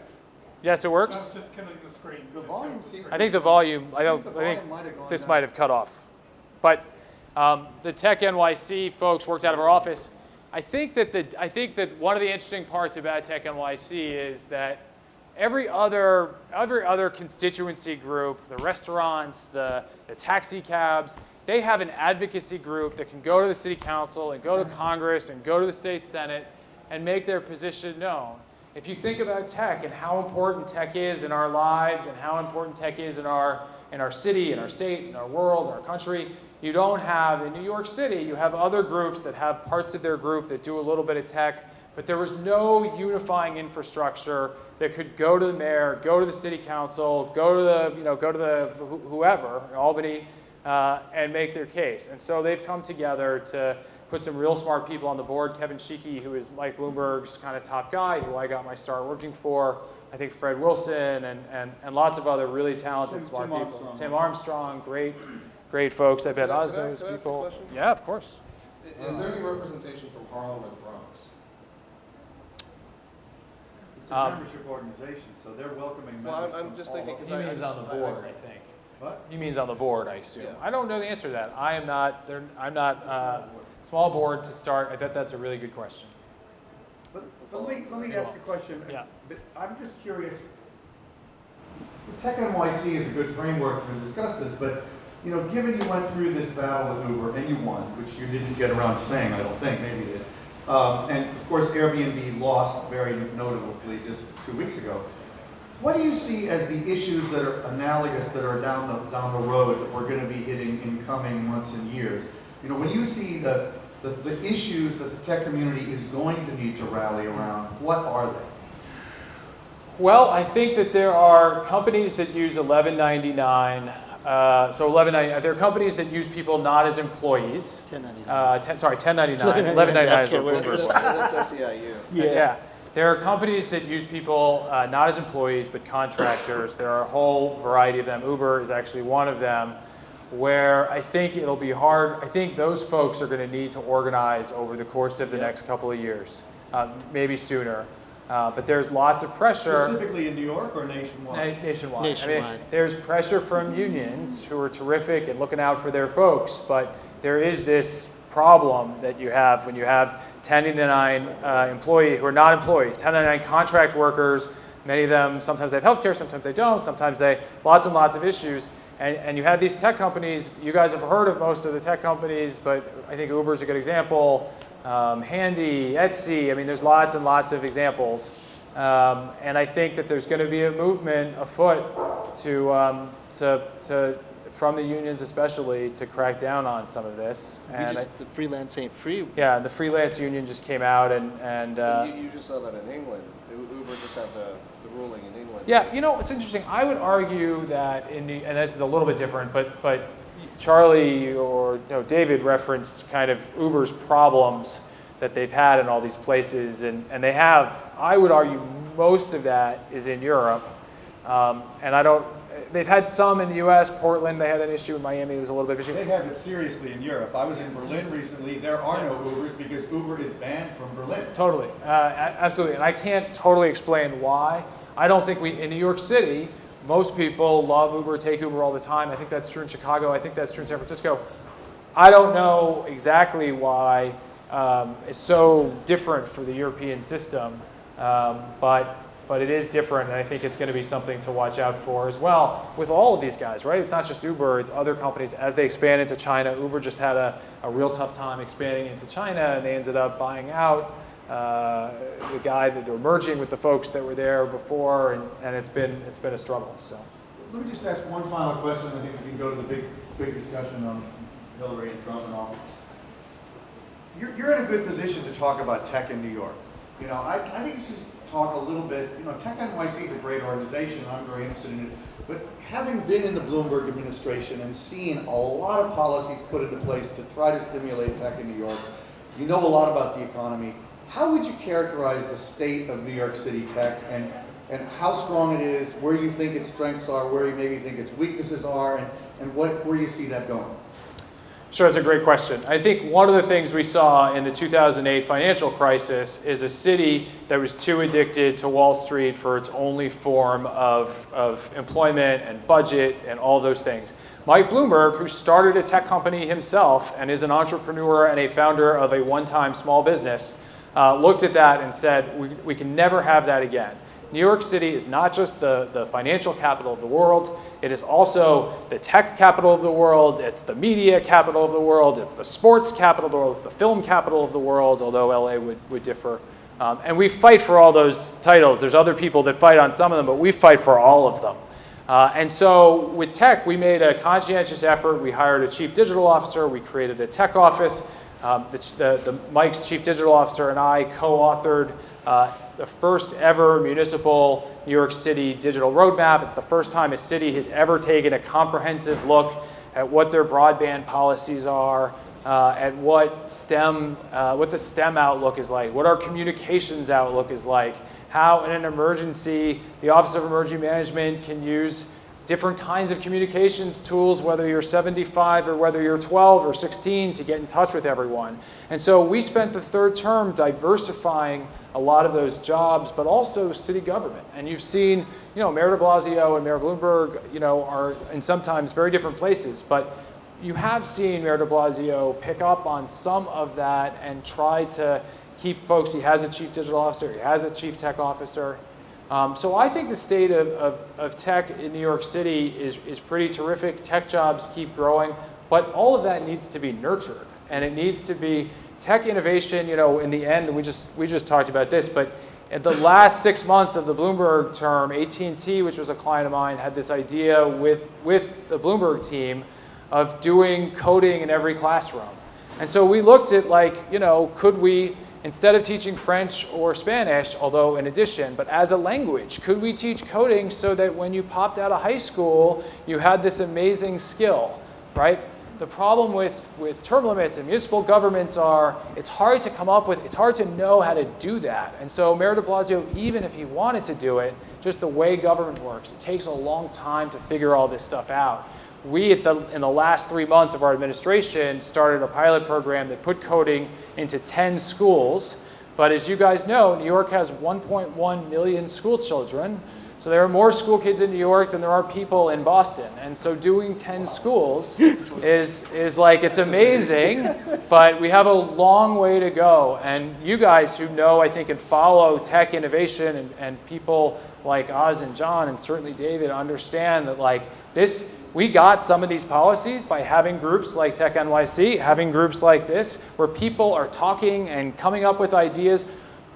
Yes, it works? I'm just killing the screen. The volume seems. I think the volume, I think this might have cut off. But the Tech NYC folks worked out of our office. I think that one of the interesting parts about Tech NYC is that every other constituency group, the restaurants, the taxi cabs, they have an advocacy group that can go to the city council and go to Congress and go to the state senate and make their position known. if you think about tech and how important tech is in our lives and how important tech is in our city, in our state, in our world, our country, you don't have, in New York City, you have other groups that have parts of their group that do a little bit of tech, but there was no unifying infrastructure that could go to the mayor, go to the city council, go to the whoever, Albany, and make their case. And so they've come together to put some real smart people on the board. Kevin Sheekey, who is Mike Bloomberg's kind of top guy, who I got my start working for. I think Fred Wilson and lots of other really talented, smart people. Tim Armstrong, great folks. I bet Oz knows people. Yeah, of course. Is there any representation from Harlem or the Bronx? It's a membership organization, so they're welcoming members. Well, I'm just thinking because He means on the board, I think. What? He means on the board, I assume. Yeah. I don't know the answer to that. I'm not. Small board to start. I bet that's a really good question. But let me ask a question. Yeah. But I'm just curious. Tech NYC is a good framework to discuss this, but given you went through this battle with Uber and you won, which you didn't get around to saying, I don't think, maybe you did. And of course, Airbnb lost very notably just 2 weeks ago. What do you see as the issues that are analogous that are down the road that we're going to be hitting in coming months and years? When you see the issues that the tech community is going to need to rally around, what are they? Well, I think that there are companies that use 1199. There are companies that use people not as employees. 1099. 1199 is what Bloomberg was. That's SEIU. Yeah. There are companies that use people not as employees but contractors. There are a whole variety of them. Uber is actually one of them, where I think it'll be hard. I think those folks are going to need to organize over the course of the next couple of years, maybe sooner. But there's lots of pressure. Specifically in New York or nationwide? Nationwide. I mean, there's pressure from unions who are terrific and looking out for their folks, but there is this problem that you have when you have 1099 employees who are not employees, 1099 contract workers. Many of them, sometimes they have healthcare, sometimes they don't, sometimes they, lots and lots of issues. And you have these tech companies. You guys have heard of most of the tech companies, but I think Uber's a good example. Handy, Etsy. I mean, there's lots and lots of examples. And I think that there's going to be a movement afoot to from the unions especially to crack down on some of this. And the freelance ain't free. Yeah, the freelance union just came out and You just saw that in England. Uber just had the ruling in England. Yeah, it's interesting. I would argue that and this is a little bit different, but Charlie or David referenced kind of Uber's problems that they've had in all these places, and they have. I would argue most of that is in Europe, and they've had some in the U.S. Portland, they had an issue in Miami. There was a little bit of issue. They have it seriously in Europe. I was in Berlin recently. There are no Ubers because Uber is banned from Berlin. Totally, absolutely, and I can't totally explain why. I don't think in New York City, most people love Uber, take Uber all the time. I think that's true in Chicago. I think that's true in San Francisco. I don't know exactly why it's so different for the European system, but it is different, and I think it's going to be something to watch out for as well with all of these guys, right? It's not just Uber, it's other companies. As they expand into China, Uber just had a real tough time expanding into China, and they ended up buying out the guy that they're merging with the folks that were there before, and it's been a struggle. So Let me just ask one final question. I think we can go to the big discussion on Hillary and Trump and all. You're in a good position to talk about tech in New York. I think you should talk a little bit. Tech NYC is a great organization, and I'm very interested in it. But having been in the Bloomberg administration and seen a lot of policies put into place to try to stimulate tech in New York, you know a lot about the economy. How would you characterize the state of New York City tech and how strong it is, where you think its strengths are, where you maybe think its weaknesses are, and where you see that going? Sure, that's a great question. I think one of the things we saw in the 2008 financial crisis is a city that was too addicted to Wall Street for its only form of employment and budget and all those things. Mike Bloomberg, who started a tech company himself and is an entrepreneur and a founder of a one-time small business, looked at that and said, we can never have that again. New York City is not just the financial capital of the world, it is also the tech capital of the world, it's the media capital of the world, it's the sports capital of the world, it's the film capital of the world, although LA would differ And we fight for all those titles. There's other people that fight on some of them, but we fight for all of them. And so with tech, we made a conscientious effort. We hired a chief digital officer. We created a tech office. Mike's chief digital officer and I co-authored the first ever municipal New York City digital roadmap. It's the first time a city has ever taken a comprehensive look at what their broadband policies are, at what the STEM outlook is like, what our communications outlook is like, how in an emergency, the Office of Emergency Management can use different kinds of communications tools, whether you're 75 or whether you're 12 or 16, to get in touch with everyone. And so we spent the third term diversifying a lot of those jobs, but also city government. And you've seen, Mayor de Blasio and Mayor Bloomberg, are in sometimes very different places, but you have seen Mayor de Blasio pick up on some of that and try to keep folks. He has a chief digital officer, he has a chief tech officer. So I think the state of tech in New York City is pretty terrific. Tech jobs keep growing, but all of that needs to be nurtured, and it needs to be tech innovation. In the end, we just talked about this, but at the last 6 months of the Bloomberg term, AT&T, which was a client of mine, had this idea with the Bloomberg team of doing coding in every classroom. And so we looked at could we, instead of teaching French or Spanish, although in addition, but as a language, could we teach coding so that when you popped out of high school, you had this amazing skill, right? The problem with term limits and municipal governments it's hard to come up with, it's hard to know how to do that. And so Mayor de Blasio, even if he wanted to do it, just the way government works, it takes a long time to figure all this stuff out. We, in the last 3 months of our administration, started a pilot program that put coding into 10 schools. But as you guys know, New York has 1.1 million school children. So there are more school kids in New York than there are people in Boston. And so doing 10 schools is like, it's amazing, but we have a long way to go. And you guys who know, I think, and follow tech innovation and people like Oz and John and certainly David understand that we got some of these policies by having groups like Tech NYC, having groups like this, where people are talking and coming up with ideas.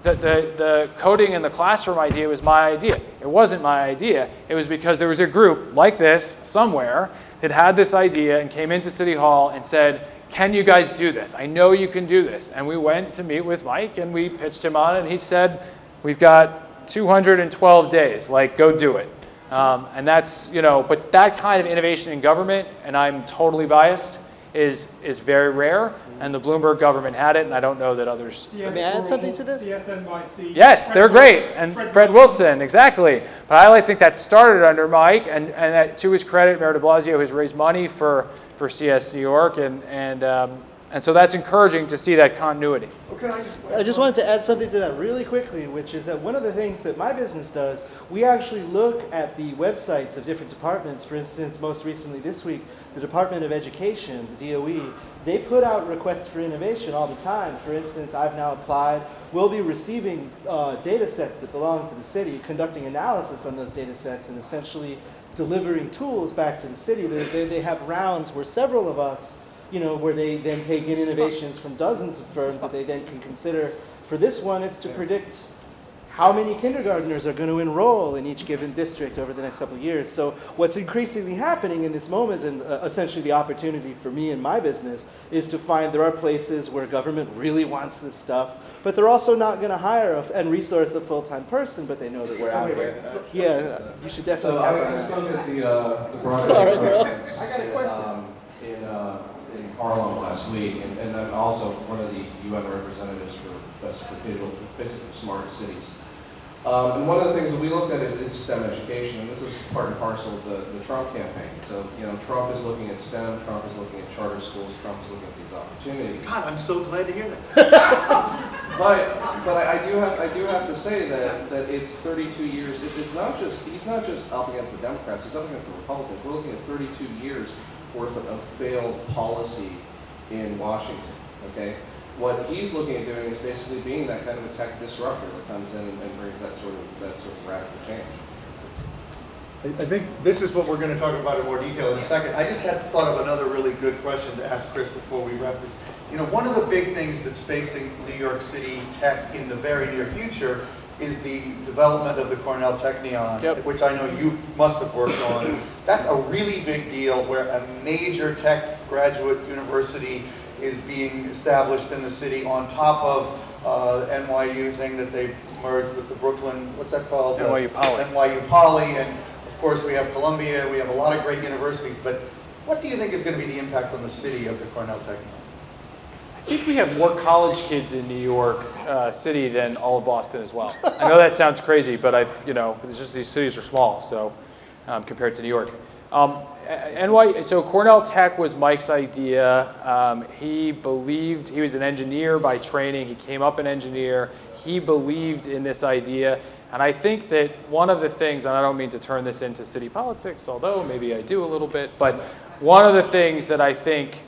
The coding in the classroom idea was my idea. It wasn't my idea. It was because there was a group like this somewhere that had this idea and came into City Hall and said, can you guys do this? I know you can do this. And we went to meet with Mike and we pitched him on it, and he said, we've got 212 days, go do it. And that's, but that kind of innovation in government, and I'm totally biased, is very rare, and the Bloomberg government had it, and I don't know that others. May I add something to this? CSNYC. Yes, they're great, and Fred Wilson, exactly. But I think that started under Mike, and that, to his credit, Mayor de Blasio has raised money for CS New York, and so that's encouraging to see that continuity. Okay, I just wanted to add something to that really quickly, which is that one of the things that my business does, we actually look at the websites of different departments. For instance, most recently this week, the Department of Education, the DOE, they put out requests for innovation all the time. For instance, I've now applied. We'll be receiving data sets that belong to the city, conducting analysis on those data sets, and essentially delivering tools back to the city. They have rounds where several of us, where they then take in innovations from dozens of firms that they then can consider. For this one, it's to predict how many kindergartners are going to enroll in each given district over the next couple of years. So what's increasingly happening in this moment, and essentially the opportunity for me and my business, is to find there are places where government really wants this stuff, but they're also not going to hire and resource a full-time person, but they know that we're out there. Yeah, you should definitely So have I spoke at the broadband Sorry, bro. conference in Harlem last week, and I'm also one of the UN representatives for digital, basically for smarter cities. And one of the things that we looked at is STEM education, and this is part and parcel of the Trump campaign. So, Trump is looking at STEM, Trump is looking at charter schools, Trump is looking at these opportunities. God, I'm so glad to hear that. But I do have to say that it's 32 years. He's not just up against the Democrats. He's up against the Republicans. We're looking at 32 years worth of failed policy in Washington. Okay. What he's looking at doing is basically being that kind of a tech disruptor that comes in and brings that sort of radical change. I think this is what we're going to talk about in more detail in a second. I just had thought of another really good question to ask Chris before we wrap this. You know, one of the big things that's facing New York City tech in the very near future is the development of the Cornell Technion, which I know you must have worked on. That's a really big deal where a major tech graduate university is being established in the city on top of NYU thing that they merged with the Brooklyn, what's that called? NYU Poly. NYU Poly, and of course we have Columbia, we have a lot of great universities, but what do you think is going to be the impact on the city of the Cornell Technion? I think we have more college kids in New York City than all of Boston as well. I know that sounds crazy, but it's just these cities are small, so compared to New York. So Cornell Tech was Mike's idea. He believed, he was an engineer by training. He came up an engineer. He believed in this idea. And I think that one of the things, and I don't mean to turn this into city politics, although maybe I do a little bit, but one of the things that I think,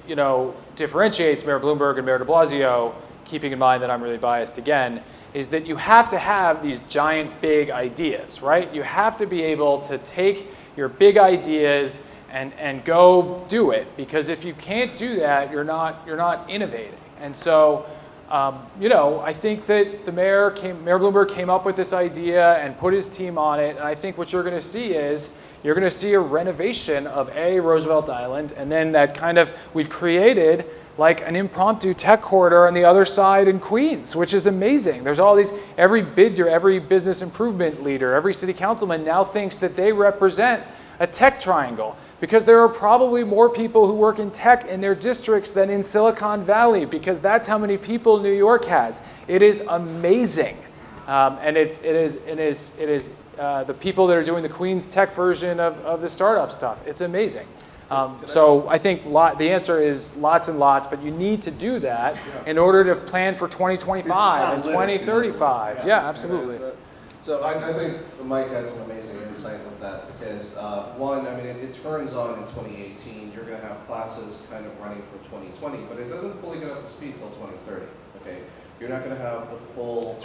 differentiates Mayor Bloomberg and Mayor de Blasio, keeping in mind that I'm really biased again, is that you have to have these giant, big ideas, right? You have to be able to take your big ideas and go do it, because if you can't do that, you're not innovating. And so, I think that Mayor Bloomberg came up with this idea and put his team on it, and I think what you're going to see is you're going to see a renovation of Roosevelt Island, and then that we've created like an impromptu tech corridor on the other side in Queens, which is amazing. There's all these, every bidder, every business improvement leader, every city councilman now thinks that they represent a tech triangle, because there are probably more people who work in tech in their districts than in Silicon Valley, because that's how many people New York has. It is amazing, and it is the people that are doing the Queens tech version of the startup stuff. It's amazing. So I think the answer is lots and lots, but you need to do that in order to plan for 2025 and 2035. Yeah, absolutely. So I think Mike had some amazing insight with that, because one, it turns on in 2018. You're going to have classes kind of running for 2020, but it doesn't fully get up to speed till 2030. Okay, you're not going to have the full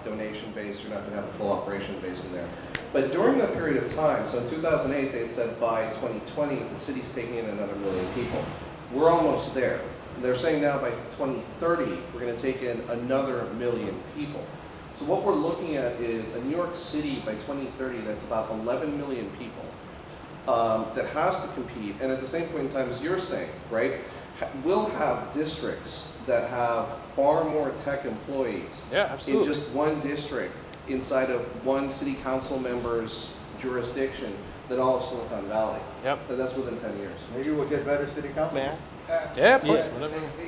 donation base. You're not going to have the full operation base in there. But during that period of time, so in 2008, they had said by 2020, the city's taking in another 1 million people. We're almost there. They're saying now by 2030, we're going to take in another 1 million people. So what we're looking at is a New York City by 2030 that's about 11 million people that has to compete. And at the same point in time, as you're saying, right, we'll have districts that have far more tech employees in just one district inside of one city council member's jurisdiction than all of Silicon Valley. Yep. And that's within 10 years. Maybe we'll get better city council. Yeah, of course.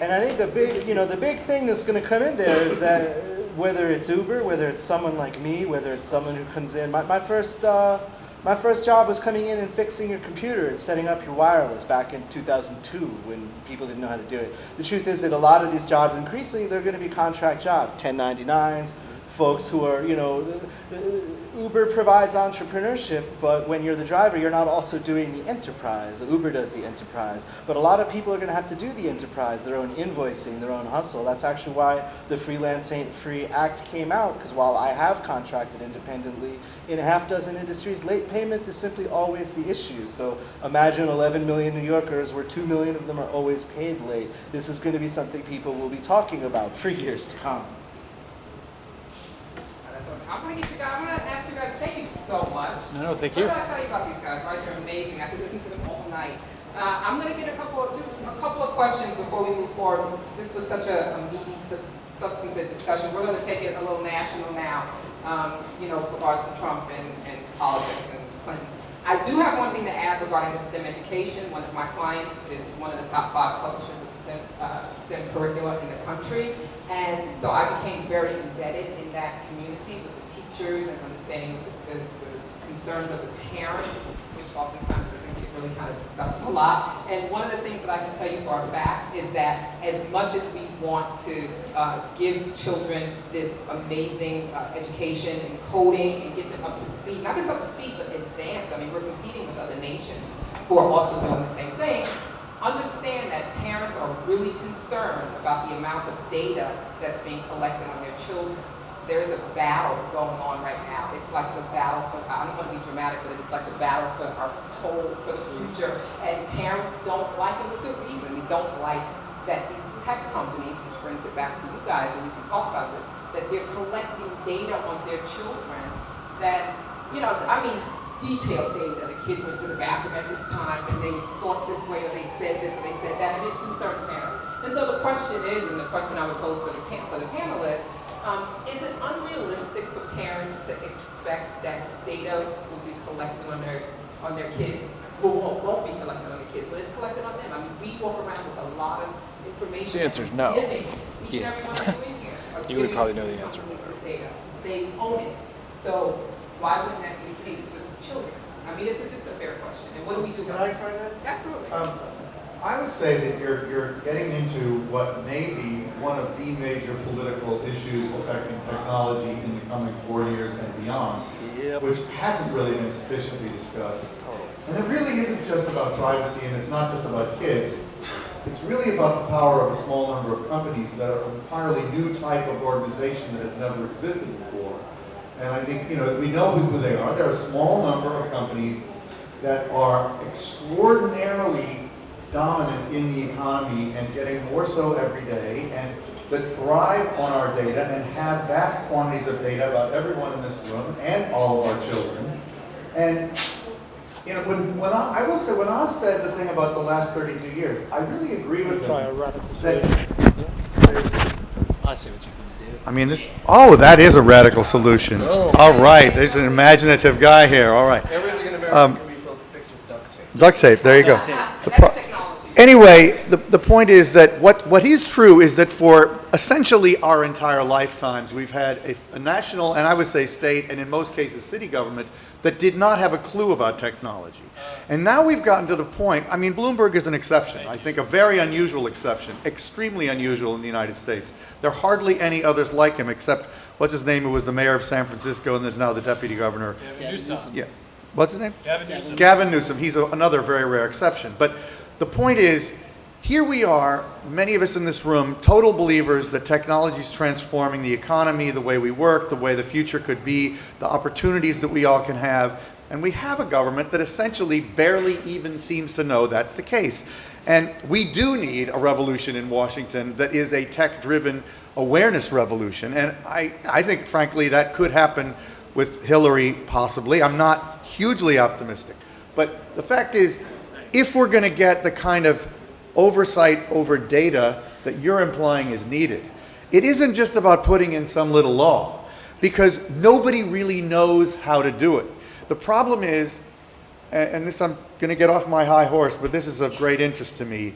And I think the big thing that's going to come in there is that whether it's Uber, whether it's someone like me, whether it's someone who comes in, my first job was coming in and fixing your computer and setting up your wireless back in 2002 when people didn't know how to do it. The truth is that a lot of these jobs, increasingly, they're going to be contract jobs, 1099s, folks who are, Uber provides entrepreneurship, but when you're the driver, you're not also doing the enterprise. Uber does the enterprise. But a lot of people are going to have to do the enterprise, their own invoicing, their own hustle. That's actually why the Freelance Ain't Free Act came out, because while I have contracted independently in a half dozen industries, late payment is simply always the issue. So imagine 11 million New Yorkers where 2 million of them are always paid late. This is going to be something people will be talking about for years to come. I'm going to ask you guys, thank you so much. No, thank you. What did I tell you about these guys, right? They're amazing. I could listen to them all night. I'm going to get a couple of questions before we move forward. This was such a meaty, substantive discussion. We're going to take it a little national now, with regards to Trump and politics and Clinton. I do have one thing to add regarding the STEM education. One of my clients is one of the top 5 publishers of STEM curricula in the country. And so I became very embedded in that community with the teachers and understanding the concerns of the parents, which oftentimes doesn't get really kind of discussed a lot. And one of the things that I can tell you for a fact is that as much as we want to give children this amazing education and coding and get them up to speed, not just up to speed, but advanced. I mean, we're competing with other nations who are also doing the same thing. Understand that parents are really concerned about the amount of data that's being collected on their children. there is a battle going on right now. It's like the battle for, I don't want to be dramatic, but it's like the battle for our soul, for the future. And parents don't like it with good reason. They don't like that these tech companies, which brings it back to you guys, and we can talk about this, that they're collecting data on their children that, you know, I mean, detailed data. The kid went to the bathroom at this time and they thought this way, or they said this, or they said that, and it concerns parents. And so the question is, and the question I would pose for the panel is it unrealistic for parents to expect that data will be collected on their kids? Well, won't be collected on the kids, but it's collected on them. I mean, we walk around with a lot of information. The answer is no. Each and every one of you in here. You would probably know the answer. This data. They own it. So why wouldn't that be the case with children? I mean, it's just a fair question. And what do we do? Can I try that? Absolutely. I would say that you're getting into what may be one of the major political issues affecting technology in the coming 4 years and beyond, which hasn't really been sufficiently discussed. And it really isn't just about privacy, and it's not just about kids. It's really about the power of a small number of companies that are an entirely new type of organization that has never existed before. And I think, you know, we know who they are. They're a small number of companies that are extraordinarily dominant in the economy and getting more so every day, and that thrive on our data and have vast quantities of data about everyone in this room and all of our children. And you know, when I will say, when I said the thing about the last 32 years, I really agree with him. Try a radical that I see what you can do. I mean, that is a radical solution. All right, there's an imaginative guy here. All right. Everything in America can be fixed with duct tape. Duct tape, there you go. That's technology. Anyway, the point is that what is true is that for essentially our entire lifetimes, we've had a national, and I would say state, and in most cases city government, that did not have a clue about technology. And now we've gotten to the point, I mean, Bloomberg is an exception. I think a very unusual exception, extremely unusual in the United States. There are hardly any others like him except, what's his name, who was the mayor of San Francisco and is now the deputy governor. Yeah. What's his name? Gavin Newsom. Gavin Newsom. He's another very rare exception. But the point is, here we are, many of us in this room, total believers that technology is transforming the economy, the way we work, the way the future could be, the opportunities that we all can have. And we have a government that essentially barely even seems to know that's the case. And we do need a revolution in Washington that is a tech-driven awareness revolution. And I think, frankly, that could happen with Hillary, possibly. I'm not hugely optimistic. But the fact is, if we're going to get the kind of oversight over data that you're implying is needed, it isn't just about putting in some little law, because nobody really knows how to do it. The problem is, and this, I'm going to get off my high horse, but this is of great interest to me,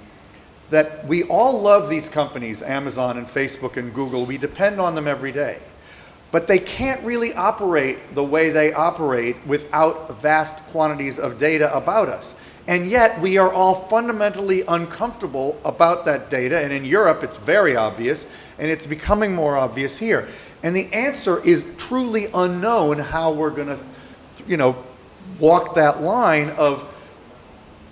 that we all love these companies, Amazon and Facebook and Google. We depend on them every day. But they can't really operate the way they operate without vast quantities of data about us. And yet we are all fundamentally uncomfortable about that data. And in Europe, it's very obvious, and it's becoming more obvious here. And the answer is truly unknown how we're going to, you know, walk that line of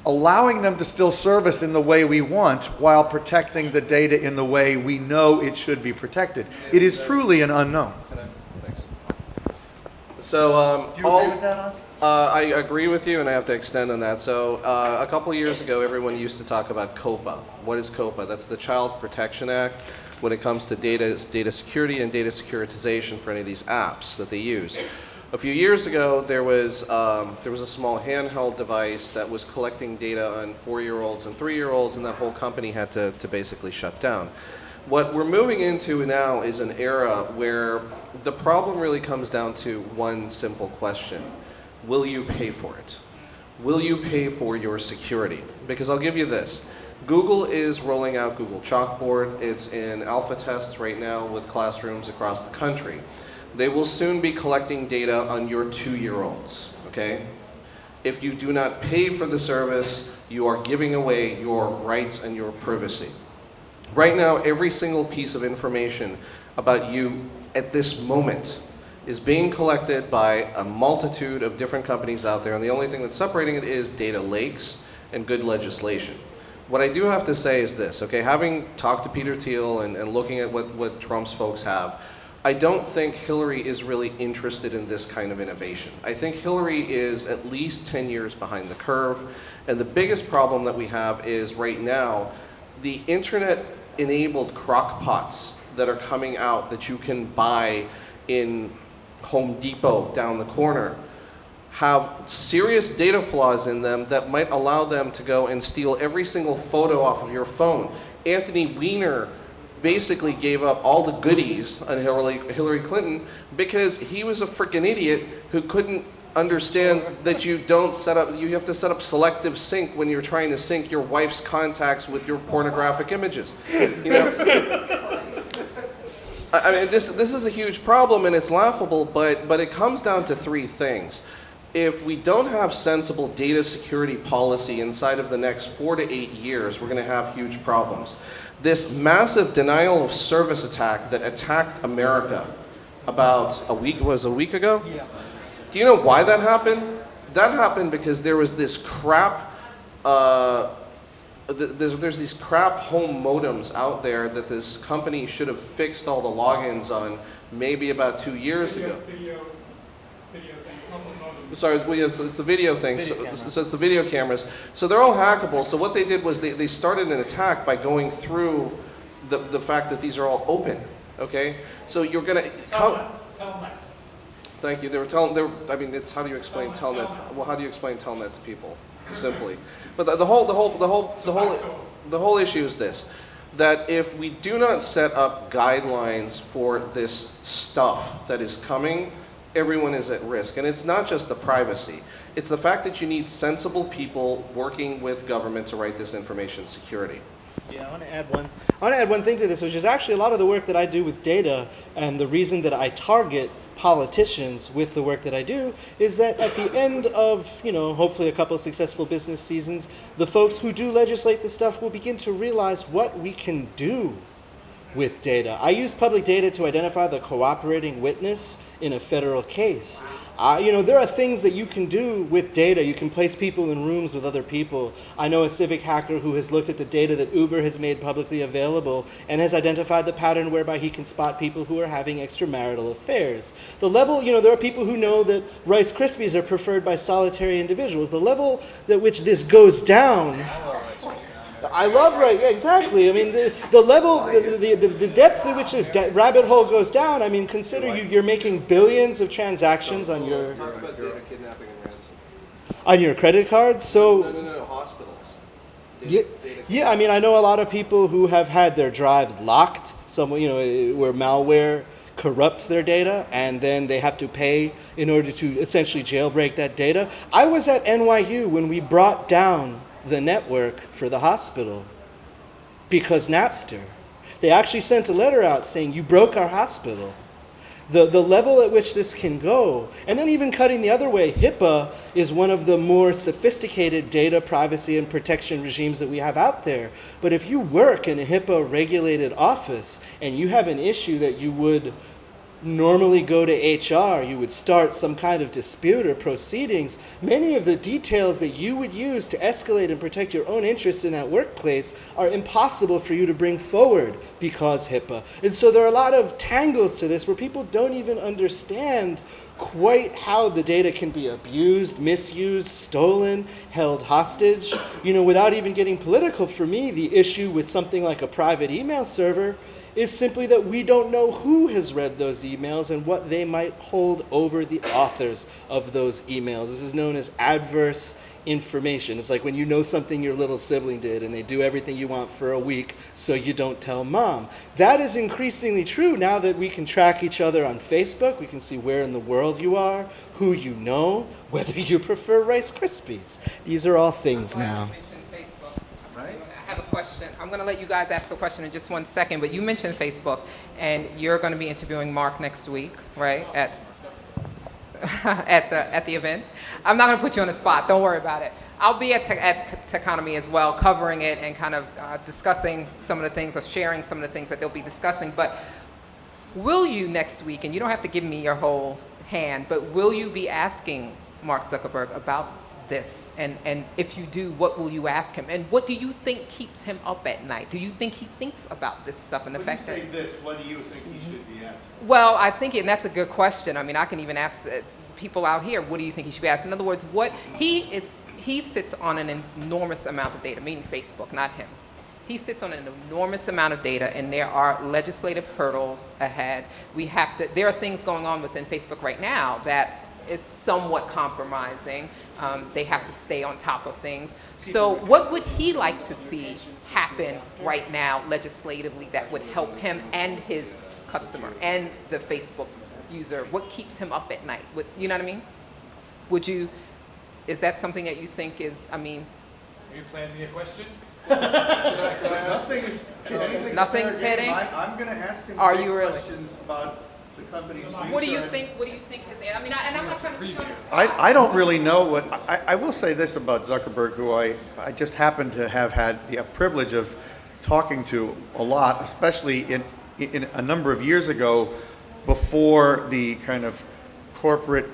allowing them to still serve us in the way we want while protecting the data in the way we know it should be protected. It is truly an unknown. Thanks. So, Do you agree with that, I agree with you, and I have to extend on that. So a couple years ago, everyone used to talk about COPA. What is COPA? That's the Child Protection Act when it comes to data security and data securitization for any of these apps that they use. A few years ago, there was a small handheld device that was collecting data on 4-year-olds and 3-year-olds, and that whole company had to basically shut down. What we're moving into now is an era where the problem really comes down to one simple question. Will you pay for it? Will you pay for your security? Because I'll give you this. Google is rolling out Google Chalkboard. It's in alpha tests right now with classrooms across the country. They will soon be collecting data on your 2-year-olds, okay? If you do not pay for the service, you are giving away your rights and your privacy. Right now, every single piece of information about you at this moment is being collected by a multitude of different companies out there, and the only thing that's separating it is data lakes and good legislation. What I do have to say is this, okay, having talked to Peter Thiel and looking at what Trump's folks have, I don't think Hillary is really interested in this kind of innovation. I think Hillary is at least 10 years behind the curve. And the biggest problem that we have is right now, the internet-enabled crock pots that are coming out that you can buy in Home Depot down the corner have serious data flaws in them that might allow them to go and steal every single photo off of your phone. Anthony Weiner basically gave up all the goodies on Hillary Clinton because he was a freaking idiot who couldn't understand that you have to set up selective sync when you're trying to sync your wife's contacts with your pornographic images. You know? I mean, this is a huge problem and it's laughable, but it comes down to three things. If we don't have sensible data security policy inside of the next 4 to 8 years, we're going to have huge problems. This massive denial of service attack that attacked America about a week ago? Yeah. Do you know why that happened? That happened because there was this crap, there's these crap home modems out there that this company should have fixed all the logins on maybe about 2 years ago. Video things, not the modem. Sorry, it's the video thing, so it's the video cameras. So they're all hackable. So what they did was they started an attack by going through the fact that these are all open, okay? So you're gonna... Telnet. Thank you. I mean, it's how do you explain Telnet? Well, how do you explain Telnet to people? Simply. But the whole issue is this, that if we do not set up guidelines for this stuff that is coming, everyone is at risk. And it's not just the privacy. It's the fact that you need sensible people working with government to write this information security. Yeah, I want to add one thing to this, which is actually a lot of the work that I do with data, and the reason that I target politicians with the work that I do is that at the end of, hopefully a couple of successful business seasons, the folks who do legislate this stuff will begin to realize what we can do with data. I use public data to identify the cooperating witness in a federal case. There are things that you can do with data. You can place people in rooms with other people. I know a civic hacker who has looked at the data that Uber has made publicly available and has identified the pattern whereby he can spot people who are having extramarital affairs. The level, there are people who know that Rice Krispies are preferred by solitary individuals. The level at which this goes down... I love Rice, yeah, exactly. I mean, the level, the depth at which this rabbit hole goes down, I mean, consider you're making billions of transactions on your... Talk about data kidnapping and ransom. On your credit cards, so... No, hospitals. Yeah, I mean, I know a lot of people who have had their drives locked, where malware corrupts their data, and then they have to pay in order to essentially jailbreak that data. I was at NYU when we brought down the network for the hospital because Napster. They actually sent a letter out saying, you broke our hospital. The level at which this can go, and then even cutting the other way, HIPAA is one of the more sophisticated data privacy and protection regimes that we have out there. But if you work in a HIPAA regulated office and you have an issue that you would normally go to HR, you would start some kind of dispute or proceedings, many of the details that you would use to escalate and protect your own interests in that workplace are impossible for you to bring forward because HIPAA. And so there are a lot of tangles to this where people don't even understand quite how the data can be abused, misused, stolen, held hostage. Without even getting political, for me, the issue with something like a private email server is simply that we don't know who has read those emails and what they might hold over the authors of those emails. This is known as adverse information. It's like when you know something your little sibling did and they do everything you want for a week so you don't tell mom. That is increasingly true now that we can track each other on Facebook. We can see where in the world you are, who you know, whether you prefer Rice Krispies. These are all things now. I have a question. I'm going to let you guys ask the question in just 1 second, but you mentioned Facebook, and you're going to be interviewing Mark next week, right, at the event. I'm not going to put you on the spot. Don't worry about it. I'll be at Techonomy as well, covering it and kind of discussing some of the things or sharing some of the things that they'll be discussing. But will you next week, and you don't have to give me your whole hand, but will you be asking Mark Zuckerberg about this? And if you do, what will you ask him? And what do you think keeps him up at night? Do you think he thinks about this stuff and the fact that... When you say this, what do you think he should be asked? Well, I think, and that's a good question. I mean, I can even ask the people out here, what do you think he should be asked? In other words, he sits on an enormous amount of data, meaning Facebook, not him. He sits on an enormous amount of data, and there are legislative hurdles ahead. There are things going on within Facebook right now that is somewhat compromising. They have to stay on top of things. So what would he like to see happen right now legislatively that would help him and his customer and the Facebook user? What keeps him up at night? You know what I mean? Is that something that you think is, I mean... Are you planting a question? Nothing's hitting? I'm going to ask him questions about the company's future. What do you think his, I mean, and I'm not trying to put you on the spot. I don't really know what, I will say this about Zuckerberg, who I just happen to have had the privilege of talking to a lot, especially in a number of years ago, before the kind of corporate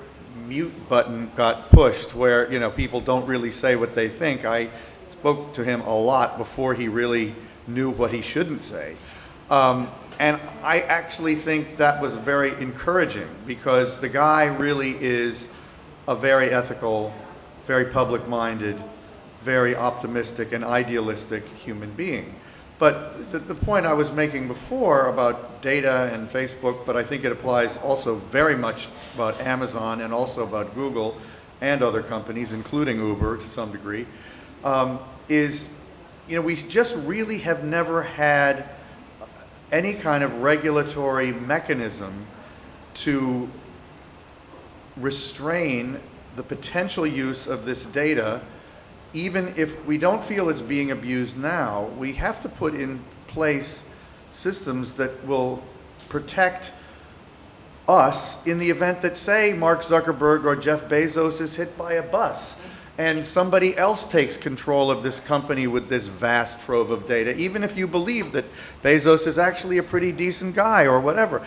mute button got pushed, where people don't really say what they think. I spoke to him a lot before he really knew what he shouldn't say. And I actually think that was very encouraging, because the guy really is a very ethical, very public-minded, very optimistic and idealistic human being. But the point I was making before about data and Facebook, but I think it applies also very much about Amazon and also about Google and other companies, including Uber to some degree, is, we just really have never had any kind of regulatory mechanism to restrain the potential use of this data. Even if we don't feel it's being abused now, we have to put in place systems that will protect us in the event that, say, Mark Zuckerberg or Jeff Bezos is hit by a bus and somebody else takes control of this company with this vast trove of data, even if you believe that Bezos is actually a pretty decent guy or whatever.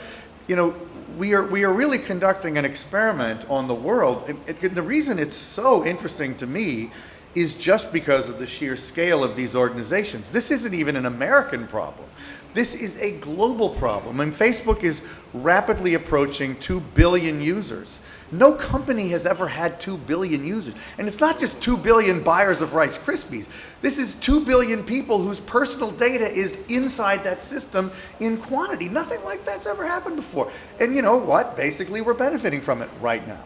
We are really conducting an experiment on the world. The reason it's so interesting to me is just because of the sheer scale of these organizations. This isn't even an American problem. This is a global problem, and Facebook is rapidly approaching 2 billion users. No company has ever had 2 billion users. And it's not just 2 billion buyers of Rice Krispies. This is 2 billion people whose personal data is inside that system in quantity. Nothing like that's ever happened before. And you know what? Basically, we're benefiting from it right now.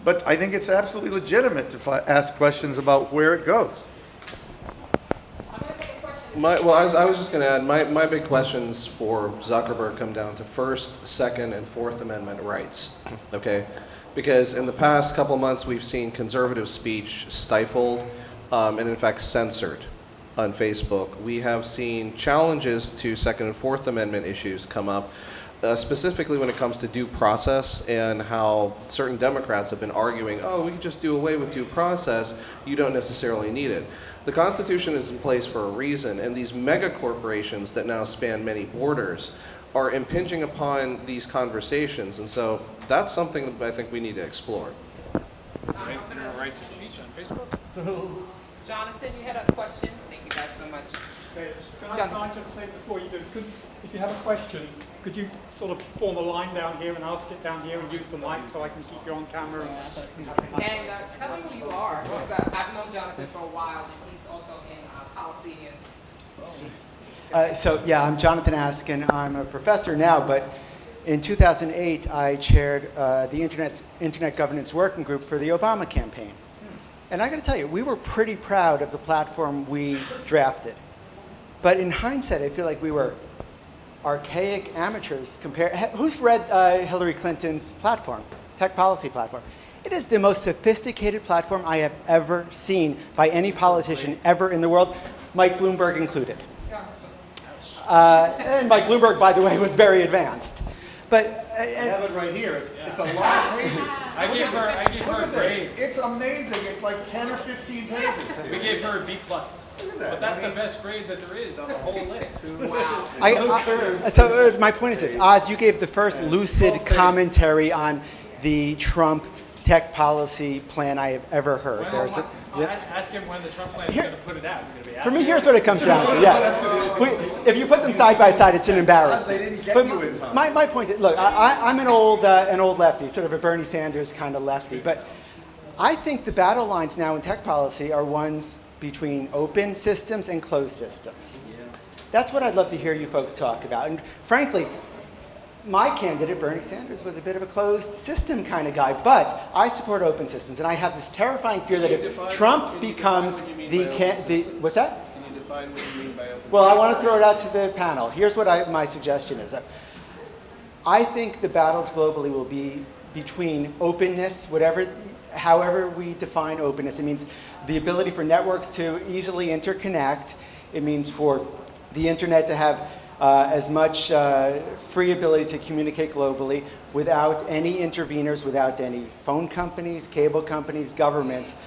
But I think it's absolutely legitimate to ask questions about where it goes. I was just going to add, my big questions for Zuckerberg come down to First, Second, and Fourth Amendment rights, okay? Because in the past couple months, we've seen conservative speech stifled and in fact censored on Facebook. We have seen challenges to Second and Fourth Amendment issues come up, specifically when it comes to due process, and how certain Democrats have been arguing, oh, we could just do away with due process, you don't necessarily need it. The Constitution is in place for a reason, and these mega corporations that now span many borders are impinging upon these conversations, and so that's something that I think we need to explore. Right to speech on Facebook? Jonathan, you had a question? Thank you guys so much. Okay. Can I just say before you do, if you have a question, could you sort of form a line down here and ask it down here and use the mic so I can keep you on camera? And tell me who you are. I've known Jonathan for a while, and he's also in policy and... I'm Jonathan Askin. I'm a professor now, but in 2008, I chaired the Internet Governance Working Group for the Obama campaign. And I got to tell you, we were pretty proud of the platform we drafted. But in hindsight, I feel like we were archaic amateurs compared. Who's read Hillary Clinton's platform, tech policy platform? It is the most sophisticated platform I have ever seen by any politician ever in the world, Mike Bloomberg included. And Mike Bloomberg, by the way, was very advanced. But I have it right here. It's a lot of pages. I gave her a grade. It's amazing. It's like 10 or 15 pages. We gave her a B+. Look at that. But that's the best grade that there is on the whole list. Wow. My point is this. Oz, you gave the first lucid commentary on the Trump tech policy plan I have ever heard. Ask him when the Trump plan is going to put it out. Is it going to be out? For me, here's what it comes down to. Yeah, if you put them side by side, it's an embarrassment. But my point is, look, I'm an old lefty, sort of a Bernie Sanders kind of lefty. But I think the battle lines now in tech policy are ones between open systems and closed systems. That's what I'd love to hear you folks talk about. And frankly, my candidate, Bernie Sanders, was a bit of a closed system kind of guy, but I support open systems, and I have this terrifying fear that if Trump becomes what's that? Can you define what you mean by open? Well, I want to throw it out to the panel. Here's what my suggestion is. I think the battles globally will be between openness, however we define openness. It means the ability for networks to easily interconnect. It means for the internet to have as much free ability to communicate globally without any interveners, without any phone companies, cable companies, governments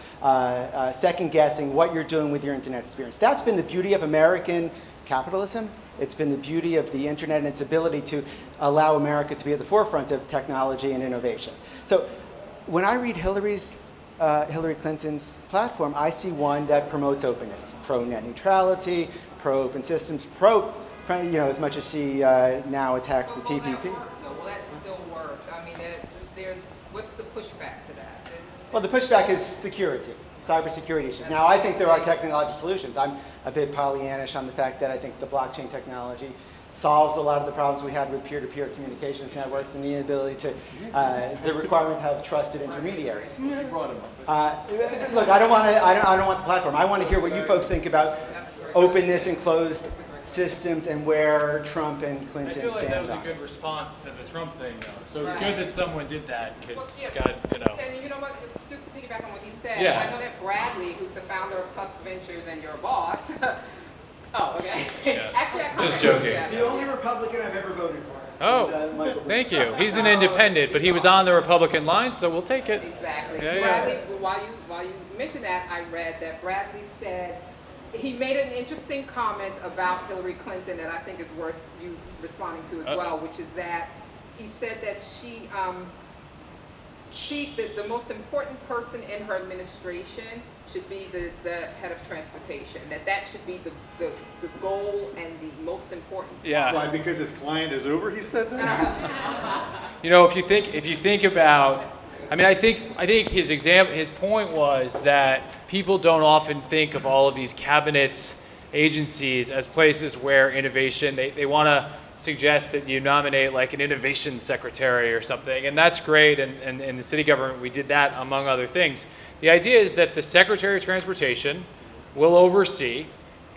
second guessing what you're doing with your internet experience. That's been the beauty of American capitalism. It's been the beauty of the internet and its ability to allow America to be at the forefront of technology and innovation. So when I read Hillary Clinton's platform, I see one that promotes openness, pro-net neutrality, pro-open systems, as much as she now attacks the TPP. Will that still work? I mean, what's the pushback to that? Well, the pushback is security, cybersecurity issues. Now, I think there are technological solutions. I'm a bit Pollyannish on the fact that I think the blockchain technology solves a lot of the problems we had with peer-to-peer communications networks and the inability to, the requirement to have trusted intermediaries. Look, I don't want the platform. I want to hear what you folks think about openness and closed systems and where Trump and Clinton stand on. I feel like that was a good response to the Trump thing, though. So it's good that someone did that, because, And you know what, just to piggyback on what he said, I know that Bradley, who's the founder of Tusk Ventures and your boss, oh, okay. Yeah. Actually, I Just joking. The only Republican I've ever voted for. Oh, thank you. He's an independent, but he was on the Republican line, so we'll take it. Exactly. Yeah, Bradley, while you mentioned that, I read that Bradley said, he made an interesting comment about Hillary Clinton that I think is worth you responding to as well, which is that he said that the most important person in her administration should be the head of transportation. That should be the goal and the most important. Yeah. Why? Because his client is Uber. He said that. If you think about, I think his point was that people don't often think of all of these cabinets, agencies as places where innovation. They want to suggest that you nominate like an innovation secretary or something, and that's great. And in the city government, we did that among other things. The idea is that the Secretary of Transportation will oversee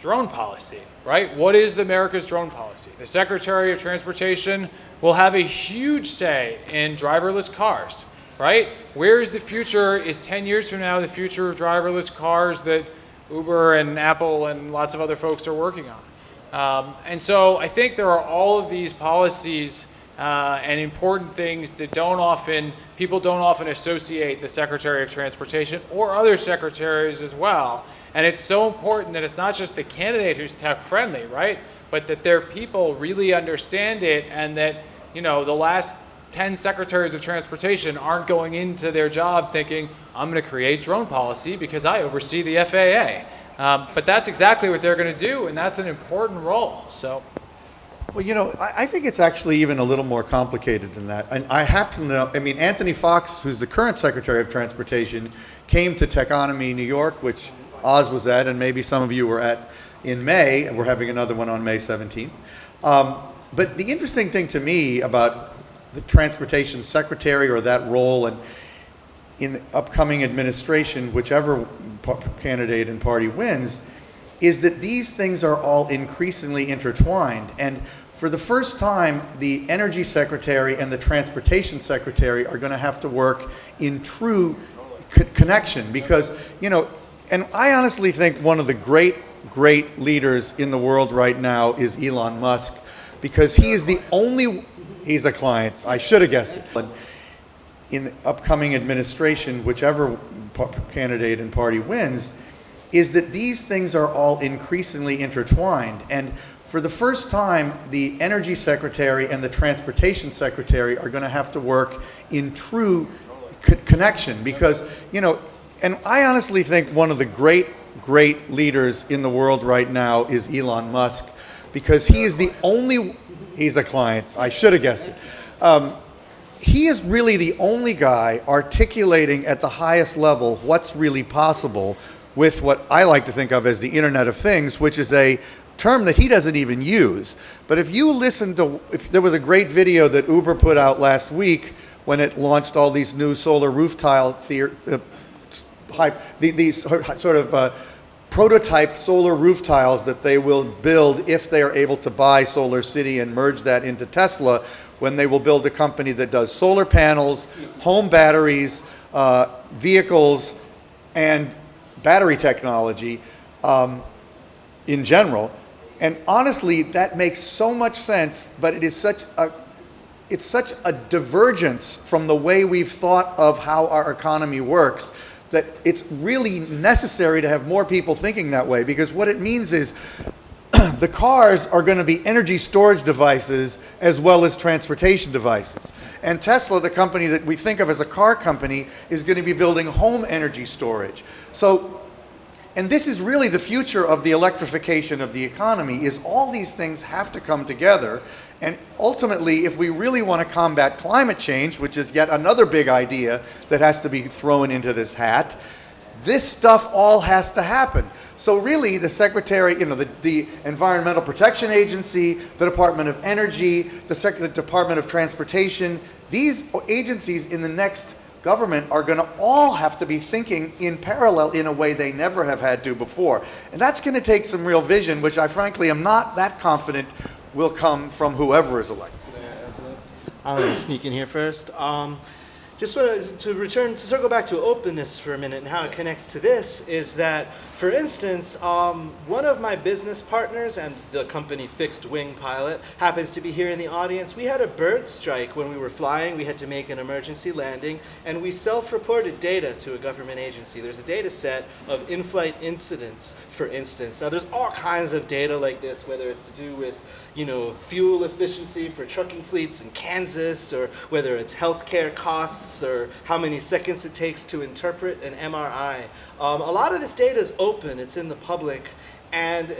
drone policy, right? What is America's drone policy? The Secretary of Transportation will have a huge say in driverless cars, right? Where's the future? Is 10 years from now the future of driverless cars that Uber and Apple and lots of other folks are working on? And so I think there are all of these policies and important things that people don't often associate the Secretary of Transportation or other secretaries as well. And it's so important that it's not just the candidate who's tech friendly, right? But that their people really understand it, and that, the last 10 secretaries of transportation aren't going into their job thinking, I'm going to create drone policy because I oversee the FAA. But that's exactly what they're going to do, and that's an important role. So. Well, I think it's actually even a little more complicated than that. And I happen to know, Anthony Fox, who's the current Secretary of Transportation, came to Techonomy, New York, which Oz was at, and maybe some of you were at in May. We're having another one on May 17th. But the interesting thing to me about the Transportation Secretary or that role, and in the upcoming administration, whichever candidate and party wins, is that these things are all increasingly intertwined. And for the first time, the Energy Secretary and the Transportation Secretary are going to have to work in true connection, because, and I honestly think one of the great leaders in the world right now is Elon Musk, because he is he's a client, I should have guessed it. But in the upcoming administration, whichever candidate and party wins, is that these things are all increasingly intertwined. And for the first time, the Energy Secretary and the Transportation Secretary are going to have to work in true connection, because, you know, and I honestly think one of the great leaders in the world right now is Elon Musk, because he is the only, he's a client, I should have guessed it. He is really the only guy articulating at the highest level what's really possible with what I like to think of as the Internet of Things, which is a term that he doesn't even use. But if you listen to, if there was a great video that Uber put out last week when it launched all these new solar roof tile these sort of prototype solar roof tiles that they will build if they are able to buy Solar City and merge that into Tesla, when they will build a company that does solar panels, home batteries, vehicles, and battery technology in general. And honestly, that makes so much sense, but it is such a divergence from the way we've thought of how our economy works, that it's really necessary to have more people thinking that way, because what it means is the cars are going to be energy storage devices as well as transportation devices. And Tesla, the company that we think of as a car company, is going to be building home energy storage. So, and this is really the future of the electrification of the economy, is all these things have to come together. And ultimately, if we really want to combat climate change, which is yet another big idea that has to be thrown into this hat, this stuff all has to happen. So really, the Secretary, you know, the Environmental Protection Agency, the Department of Energy, the Department of Transportation, these agencies in the next government are going to all have to be thinking in parallel in a way they never have had to before. And that's going to take some real vision, which I frankly am not that confident will come from whoever is elected. I'm going to sneak in here first. Just wanted to circle back to openness for a minute and how it connects to this is that, for instance, one of my business partners and the company Fixed Wing Pilot happens to be here in the audience. We had a bird strike when we were flying. We had to make an emergency landing, and we self-reported data to a government agency. There's a data set of in-flight incidents, for instance. Now, there's all kinds of data like this, whether it's to do with, you know, fuel efficiency for trucking fleets in Kansas, or whether it's healthcare costs, or how many seconds it takes to interpret an MRI. A lot of this data is open, it's in the public, and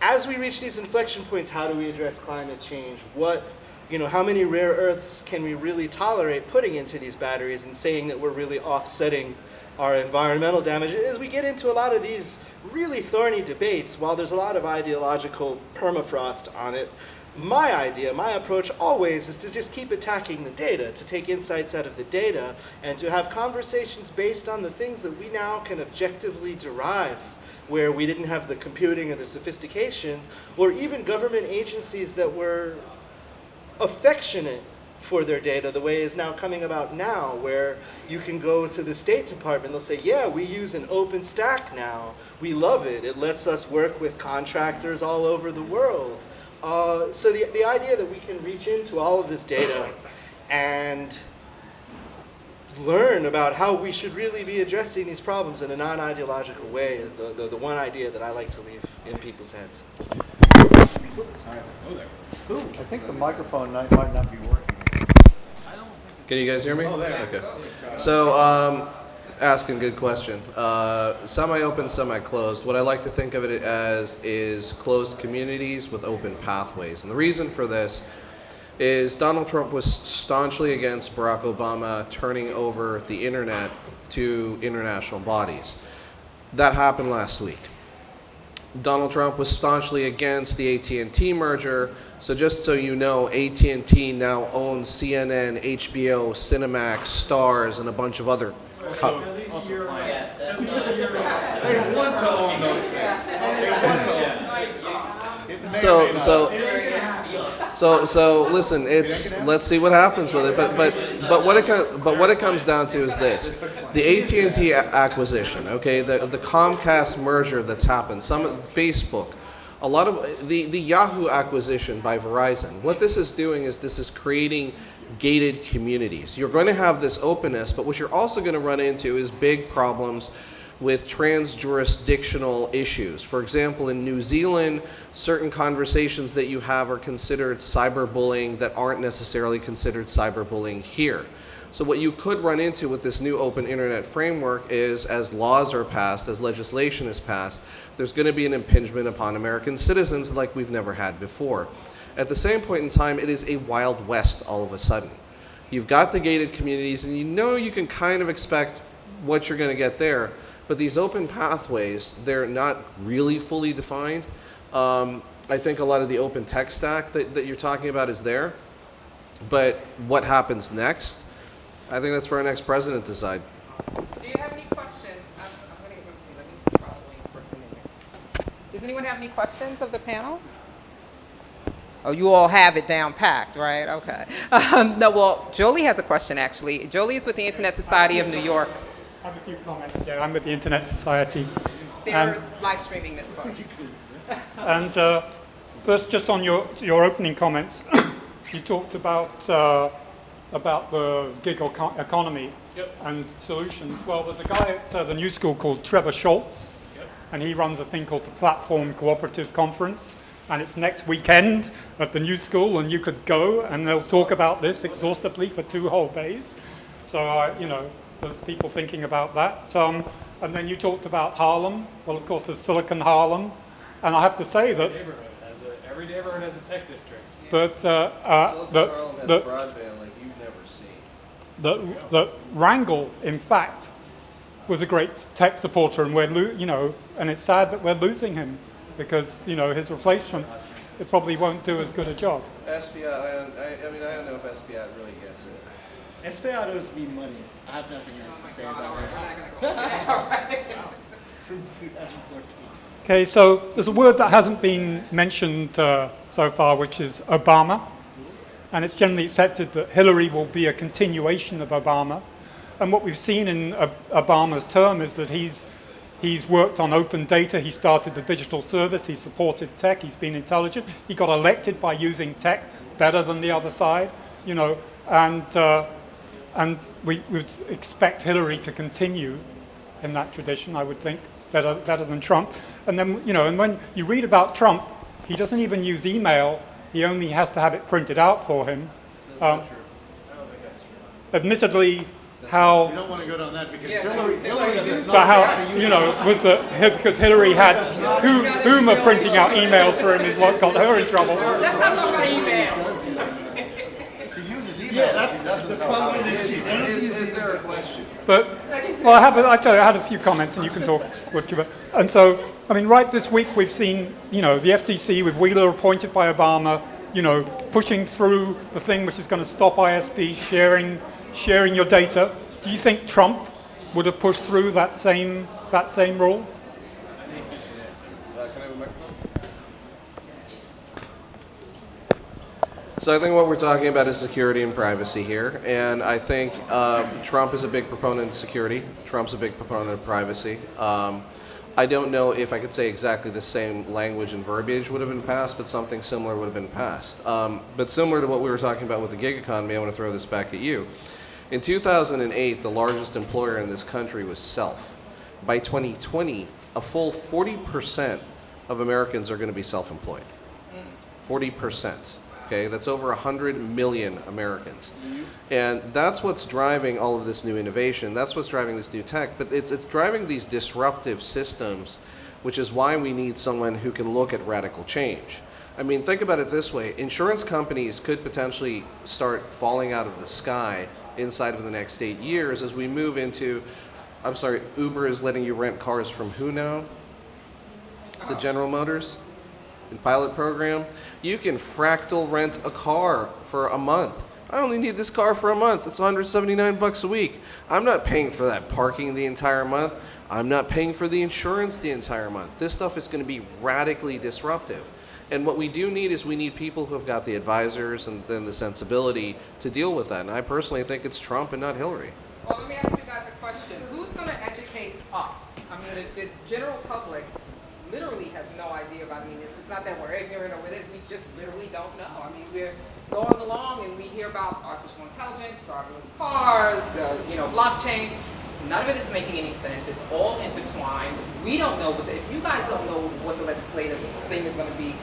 as we reach these inflection points, how do we address climate change? How many rare earths can we really tolerate putting into these batteries and saying that we're really offsetting our environmental damage? As we get into a lot of these really thorny debates, while there's a lot of ideological permafrost on it, my idea, my approach always is to just keep attacking the data, to take insights out of the data, and to have conversations based on the things that we now can objectively derive, where we didn't have the computing or the sophistication, or even government agencies that were affectionate for their data, the way is now coming about now, where you can go to the State Department, they'll say, yeah, we use an open stack now. We love it. It lets us work with contractors all over the world. So the idea that we can reach into all of this data and learn about how we should really be addressing these problems in a non-ideological way is the one idea that I like to leave in people's heads. I think the microphone might not be working. Can you guys hear me? Oh, there. Okay. So, asking good question. Semi-open, semi-closed. What I like to think of it as is closed communities with open pathways. And the reason for this is Donald Trump was staunchly against Barack Obama turning over the internet to international bodies. That happened last week. Donald Trump was staunchly against the AT&T merger. So just so you know, AT&T now owns CNN, HBO, Cinemax, Starz, and a bunch of other They want to own those things. So listen, let's see what happens with it. But what it comes down to is this: the AT&T acquisition, okay, the Comcast merger that's happened, Facebook, a lot of the Yahoo acquisition by Verizon. What this is doing is this is creating gated communities. You're going to have this openness, but what you're also going to run into is big problems with trans-jurisdictional issues. For example, in New Zealand, certain conversations that you have are considered cyberbullying that aren't necessarily considered cyberbullying here. So what you could run into with this new open internet framework is, as laws are passed, as legislation is passed, there's going to be an impingement upon American citizens like we've never had before. At the same point in time, it is a Wild West all of a sudden. You've got the gated communities, and you know you can kind of expect what you're going to get there, but these open pathways, they're not really fully defined. I think a lot of the open tech stack that you're talking about is there, but what happens next? I think that's for our next president to decide. Do you have any questions? I'm going to let me try the ladies first in here. Does anyone have any questions of the panel? Oh, you all have it down packed, right? Okay. No, well, Jolie has a question, actually. Jolie is with the Internet Society of New York. I have a few comments. Yeah, I'm with the Internet Society. They're live streaming this, folks. And first, just on your opening comments, you talked about the gig economy and solutions. Well, there's a guy at the New School called Trevor Schultz, and he runs a thing called the Platform Cooperative Conference, and it's next weekend at the New School, and you could go, and they'll talk about this exhaustively for 2 whole days. So, you know, there's people thinking about that. And then you talked about Harlem. Well, of course, there's Silicon Harlem, and I have to say that Every neighborhood has a tech district. Broadband like you've never seen. that Rangel, in fact, was a great tech supporter, and and it's sad that we're losing him because his replacement, it probably won't do as good a job. SBI, I mean, I don't know if SBI really gets it. SBI owes me money. I have nothing else to say about it. From 2014. Okay, so there's a word that hasn't been mentioned so far, which is Obama. And it's generally accepted that Hillary will be a continuation of Obama. And what we've seen in Obama's term is that he's worked on open data. He started the digital service. He supported tech. He's been intelligent. He got elected by using tech better than the other side, and we would expect Hillary to continue in that tradition, I would think, better than Trump. And then, and when you read about Trump, he doesn't even use email. He only has to have it printed out for him. That's not true. I don't think that's true. Admittedly, how... You don't want to go down that because Hillary does But not how, was because Hillary had Hoover printing out emails for him is what got her in trouble. Let's not talk about email. She uses email. Yeah, that's the problem. Is there a question? But, well, I had a few comments, and you can talk. And so, I mean, right this week we've seen, the FTC with Wheeler appointed by Obama, pushing through the thing which is going to stop ISPs sharing your data. Do you think Trump would have pushed through that same rule? Can I have a microphone? So I think what we're talking about is security and privacy here, and I think Trump is a big proponent of security. Trump's a big proponent of privacy. I don't know if I could say exactly the same language and verbiage would have been passed, but something similar would have been passed. But similar to what we were talking about with the gig economy, I want to throw this back at you. In 2008, the largest employer in this country was Self. By 2020, a full 40% of Americans are going to be self-employed. 40%. Okay, that's over 100 million Americans. And that's what's driving all of this new innovation. That's what's driving this new tech. But it's driving these disruptive systems, which is why we need someone who can look at radical change. I mean, think about it this way. Insurance companies could potentially start falling out of the sky inside of the next 8 years as we move into, I'm sorry, Uber is letting you rent cars from who now? Is it General Motors? In pilot program, you can fractal rent a car for a month. I only need this car for a month. It's $179 a week. I'm not paying for that parking the entire month. I'm not paying for the insurance the entire month. This stuff is going to be radically disruptive. And what we do need is we need people who have got the advisors and then the sensibility to deal with that. And I personally think it's Trump and not Hillary. Well, let me ask you guys a question. Who's going to educate us? I mean, the general public literally has no idea about any of this. It's not that we're ignorant or this, we just literally don't know. I mean, we're going along and we hear about artificial intelligence, driverless cars, blockchain. None of it is making any sense. It's all intertwined. We don't know if you guys don't know what the legislative thing is going to be,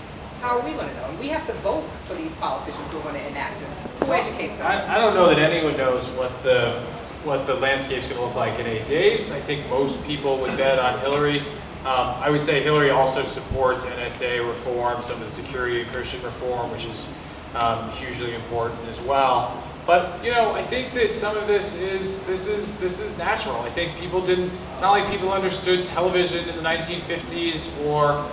how are we going to know? And we have to vote for these politicians who are going to enact this. Who educates us? I don't know that anyone knows what the landscape's going to look like in 8 days. I think most people would bet on Hillary. I would say Hillary also supports NSA reform, some of the security encryption reform, which is hugely important as well. But I think that some of this is natural. I think people didn't. It's not like people understood television in the 1950s or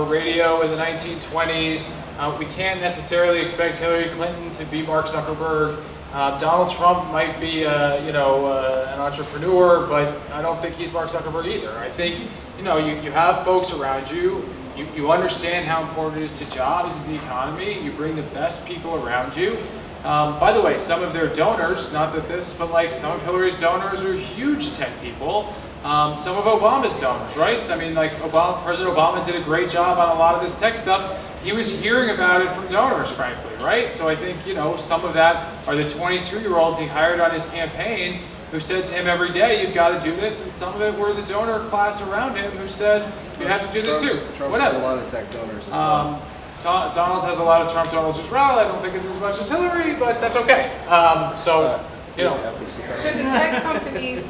radio in the 1920s. We can't necessarily expect Hillary Clinton to be Mark Zuckerberg. Donald Trump might be an entrepreneur, but I don't think he's Mark Zuckerberg either. I think you have folks around you. You understand how important it is to jobs, to the economy. You bring the best people around you. By the way, some of their donors, not that this, but like some of Hillary's donors are huge tech people. Some of Obama's donors, right? So, I mean, like President Obama did a great job on a lot of this tech stuff. He was hearing about it from donors, frankly, right? So I think, some of that are the 22-year-olds he hired on his campaign who said to him every day, you've got to do this. And some of it were the donor class around him who said, you have to do this too. Trump's got a lot of tech donors as well. Donald has a lot of Trump donors as well. I don't think it's as much as Hillary, but that's okay. Should the tech companies,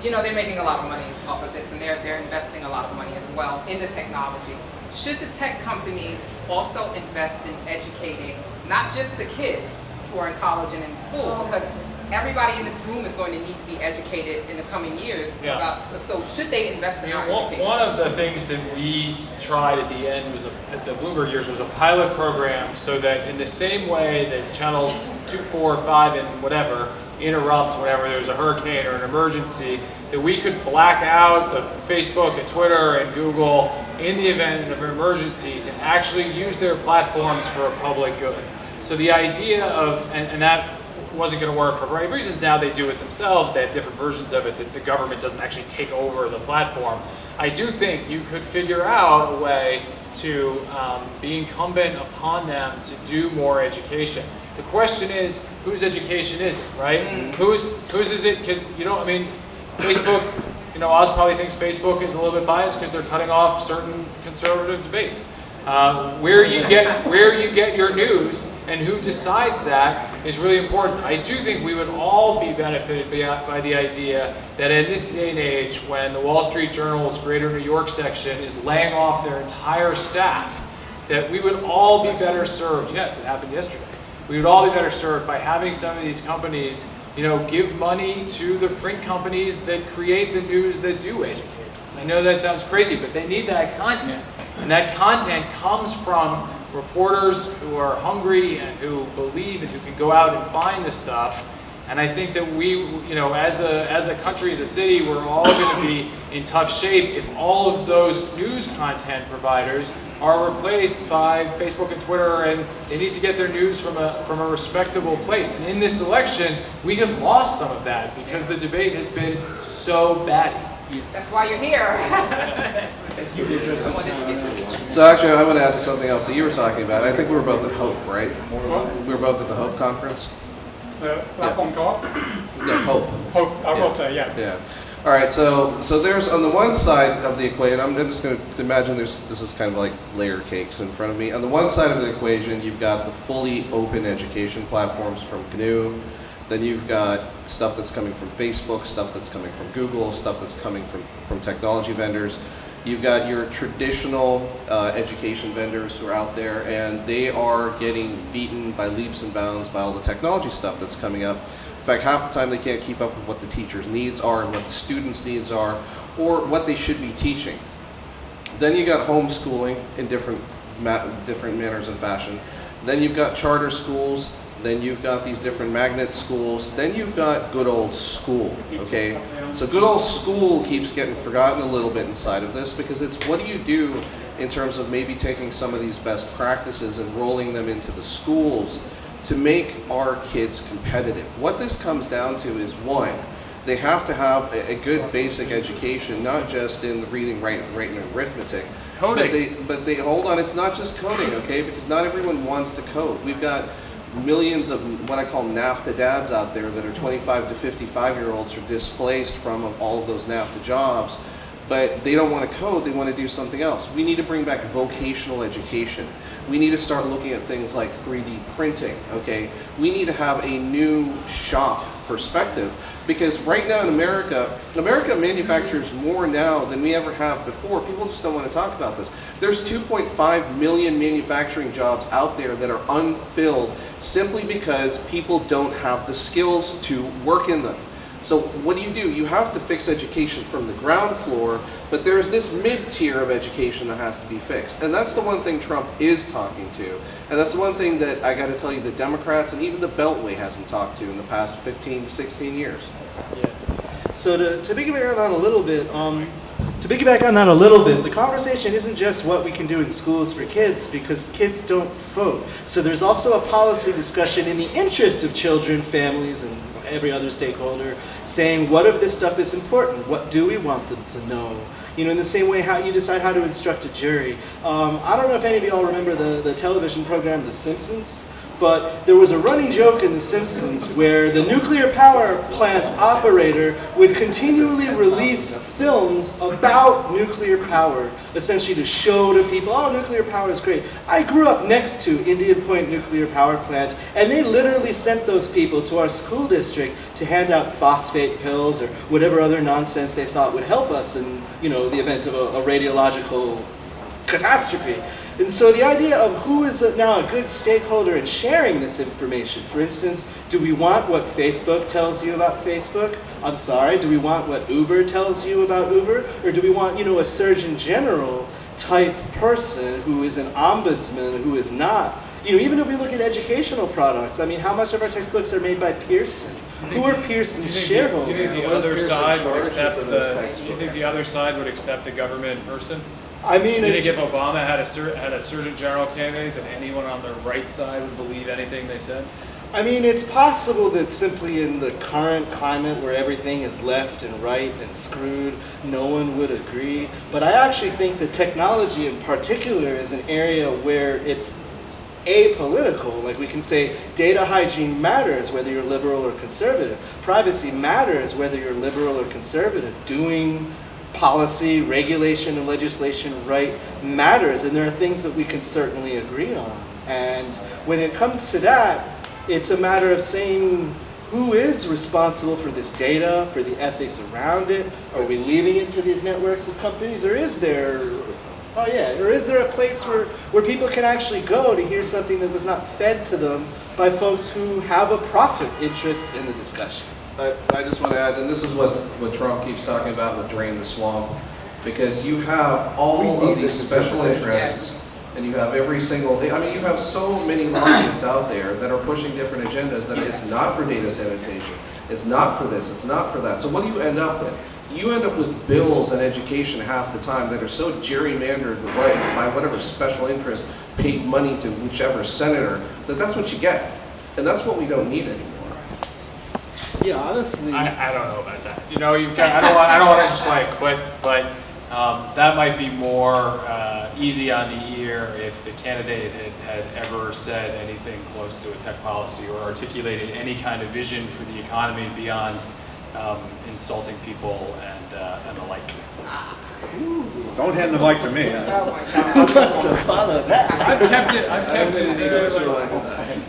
they're making a lot of money off of this, and they're investing a lot of money as well in the technology. Should the tech companies also invest in educating not just the kids who are in college and in school, because everybody in this room is going to need to be educated in the coming years. Yeah. So should they invest in our education? One of the things that we tried at the end at the Bloomberg years was a pilot program, so that in the same way that channels 2, 4, 5, and whatever interrupt whenever there's a hurricane or an emergency, that we could black out the Facebook and Twitter and Google in the event of an emergency to actually use their platforms for a public good. So the idea of, and that wasn't going to work for a variety of reasons. Now they do it themselves. They have different versions of it that the government doesn't actually take over the platform. I do think you could figure out a way to be incumbent upon them to do more education. The question is, whose education is it, right? Mm-hmm. Whose is it? Because Facebook. Oz probably thinks Facebook is a little bit biased because they're cutting off certain conservative debates. Where you get your news and who decides that is really important. I do think we would all be benefited by the idea that in this day and age, when the Wall Street Journal's Greater New York section is laying off their entire staff, that we would all be better served. Yes, it happened yesterday. We would all be better served by having some of these companies, give money to the print companies that create the news that do educate us. I know that sounds crazy, but they need that content. And that content comes from reporters who are hungry and who believe and who can go out and find this stuff. And I think that we, as a country, as a city, we're all going to be in tough shape if all of those news content providers are replaced by Facebook and Twitter, and they need to get their news from a respectable place. And in this election, we have lost some of that because the debate has been so batty. That's why you're here. So actually, I want to add to something else that you were talking about. I think we were both at Hope, right? We were both at the Hope conference. The platform co-op? No, Hope. Hope, I will say, yes. Yeah. All right, so there's on the one side of the equation, I'm just going to imagine this is kind of like layer cakes in front of me. On the one side of the equation, you've got the fully open education platforms from GNU. Then you've got stuff that's coming from Facebook, stuff that's coming from Google, stuff that's coming from technology vendors. You've got your traditional education vendors who are out there, and they are getting beaten by leaps and bounds by all the technology stuff that's coming up. In fact, half the time they can't keep up with what the teachers' needs are and what the students' needs are, or what they should be teaching. Then you got homeschooling in different manners and fashion. Then you've got charter schools. Then you've got these different magnet schools. Then you've got good old school, okay? So good old school keeps getting forgotten a little bit inside of this because it's what do you do in terms of maybe taking some of these best practices and rolling them into the schools to make our kids competitive. What this comes down to is, one, they have to have a good basic education, not just in the reading, writing, and arithmetic. Coding. But they hold on, it's not just coding, okay? Because not everyone wants to code. We've got millions of what I call NAFTA dads out there that are 25 to 55-year-olds who are displaced from all of those NAFTA jobs. but they don't want to code, they want to do something else. We need to bring back vocational education. We need to start looking at things like 3D printing, okay? We need to have a new shop perspective, because right now in America manufactures more now than we ever have before. People just don't want to talk about this. There's 2.5 million manufacturing jobs out there that are unfilled simply because people don't have the skills to work in them. So what do? You have to fix education from the ground floor, but there's this mid-tier of education that has to be fixed. And that's the one thing Trump is talking to. And that's the one thing that I got to tell you, the Democrats and even the Beltway hasn't talked to in the past 15 to 16 years. So to piggyback on that a little bit, the conversation isn't just what we can do in schools for kids, because kids don't vote. So there's also a policy discussion in the interest of children, families, and every other stakeholder, saying what of this stuff is important? What do we want them to know? You know, in the same way how you decide how to instruct a jury. I don't know if any of you all remember the television program The Simpsons, but there was a running joke in The Simpsons where the nuclear power plant operator would continually release films about nuclear power, essentially to show to people, oh, nuclear power is great. I grew up next to Indian Point Nuclear Power Plant, and they literally sent those people to our school district to hand out phosphate pills or whatever other nonsense they thought would help us in, you know, the event of a radiological catastrophe. And so the idea of who is now a good stakeholder in sharing this information. For instance, do we want what Facebook tells you about Facebook? I'm sorry, do we want what Uber tells you about Uber? Or do we want, you know, a Surgeon General type person who is an ombudsman, who is not? You know, even if we look at educational products, I mean, how much of our textbooks are made by Pearson? Who are Pearson's shareholders? You think the other side would accept you think the other side would accept the government person? I mean, you think if Obama had a Surgeon General candidate, that anyone on the right side would believe anything they said? I mean, it's possible that simply in the current climate where everything is left and right and screwed, no one would agree. But I actually think that technology in particular is an area where it's apolitical. Like we can say data hygiene matters whether you're liberal or conservative. Privacy matters whether you're liberal or conservative. Doing policy, regulation, and legislation right matters, and there are things that we can certainly agree on. And when it comes to that, it's a matter of saying who is responsible for this data, for the ethics around it. Are we leaving it to these networks of companies, or is there a place where people can actually go to hear something that was not fed to them by folks who have a profit interest in the discussion? I just want to add, and this is what Trump keeps talking about with drain the swamp, because you have all of these special interests, and you have every single, I mean, you have so many lobbyists out there that are pushing different agendas that it's not for data sanitation, it's not for this, it's not for that. So what do you end up with? You end up with bills and education half the time that are so gerrymandered by whatever special interest paid money to whichever senator, that's what you get. And that's what we don't need anymore. Yeah, honestly, I don't know about that. You know, I don't want to just like quit, but that might be more easy on the ear if the candidate had ever said anything close to a tech policy or articulated any kind of vision for the economy beyond insulting people and the like. Don't hand the mic to me. who wants to follow that? I've kept it in English.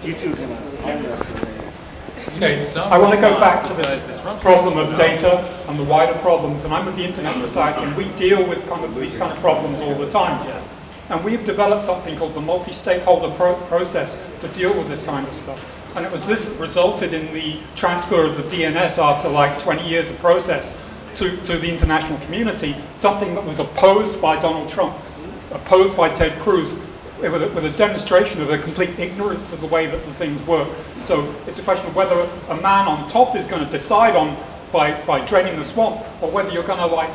You two can Okay, I want to go back to this problem of data and the wider problems, and I'm with the Internet Society, and we deal with these kind of problems all the time. And we've developed something called the multi-stakeholder process to deal with this kind of stuff. And it was this that resulted in the transfer of the DNS after like 20 years of process to the international community, something that was opposed by Donald Trump, opposed by Ted Cruz, with a demonstration of a complete ignorance of the way that the things work. So it's a question of whether a man on top is going to decide on by draining the swamp, or whether you're going to like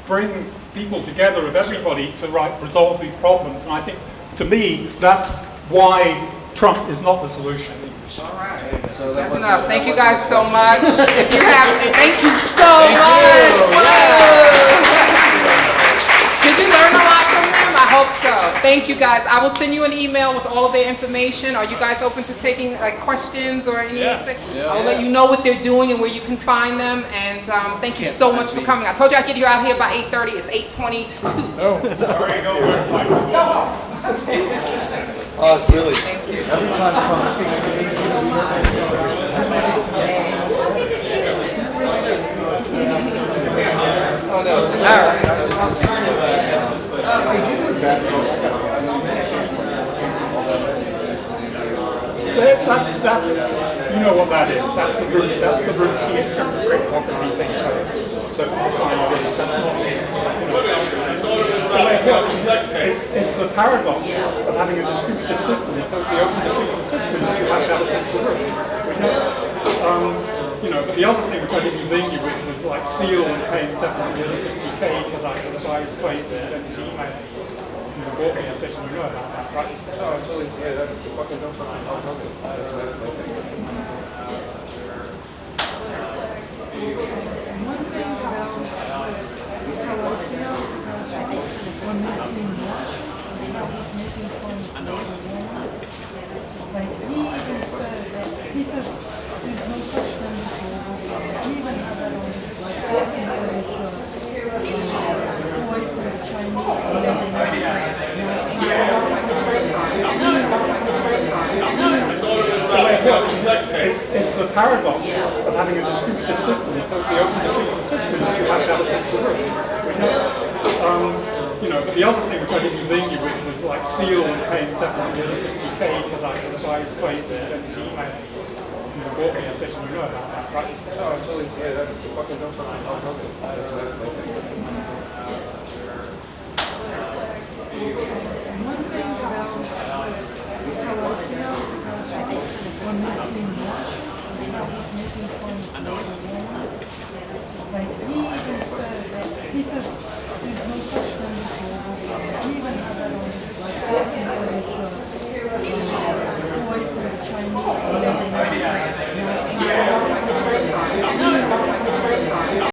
bring people together of everybody to resolve these problems. And I think, to me, that's why Trump is not the solution. All right. So that's enough. Thank you guys so much. If you have, thank you so much. Did you learn a lot from them? I hope so. Thank you guys. I will send you an email with all of their information. Are you guys open to taking like questions or anything? I will let you know what they're doing and where you can find them. And thank you so much for coming. I told you I'd get you out here by 8:30. It's 8:22. All right, go work. Oh, it's really, every time Trump speaks to me, That's, you know what that is. That's the root key in terms of great property things. So to sign on, it's the paradox of having a distributed system. So the open distributed system that you have to have a central root. But the other thing which I didn't zing you with was like Thiel and paying 750K to that guy's place and then email. The board decision, you know about that, right? No, it's always, yeah, that's a fucking dumb fucking That's my thing. He says there's no such thing as global warming. He even had that on his website. He said it's white for the Chinese. It's the paradox of having a distributed system. So the open distributed system that you have to have a central root. But the other thing which I didn't zing you with was like Thiel and paying 750K to that guy's place and then email. The board decision, you know about that, right? No, it's always, yeah, that's a fucking dumb fucking That's my thing.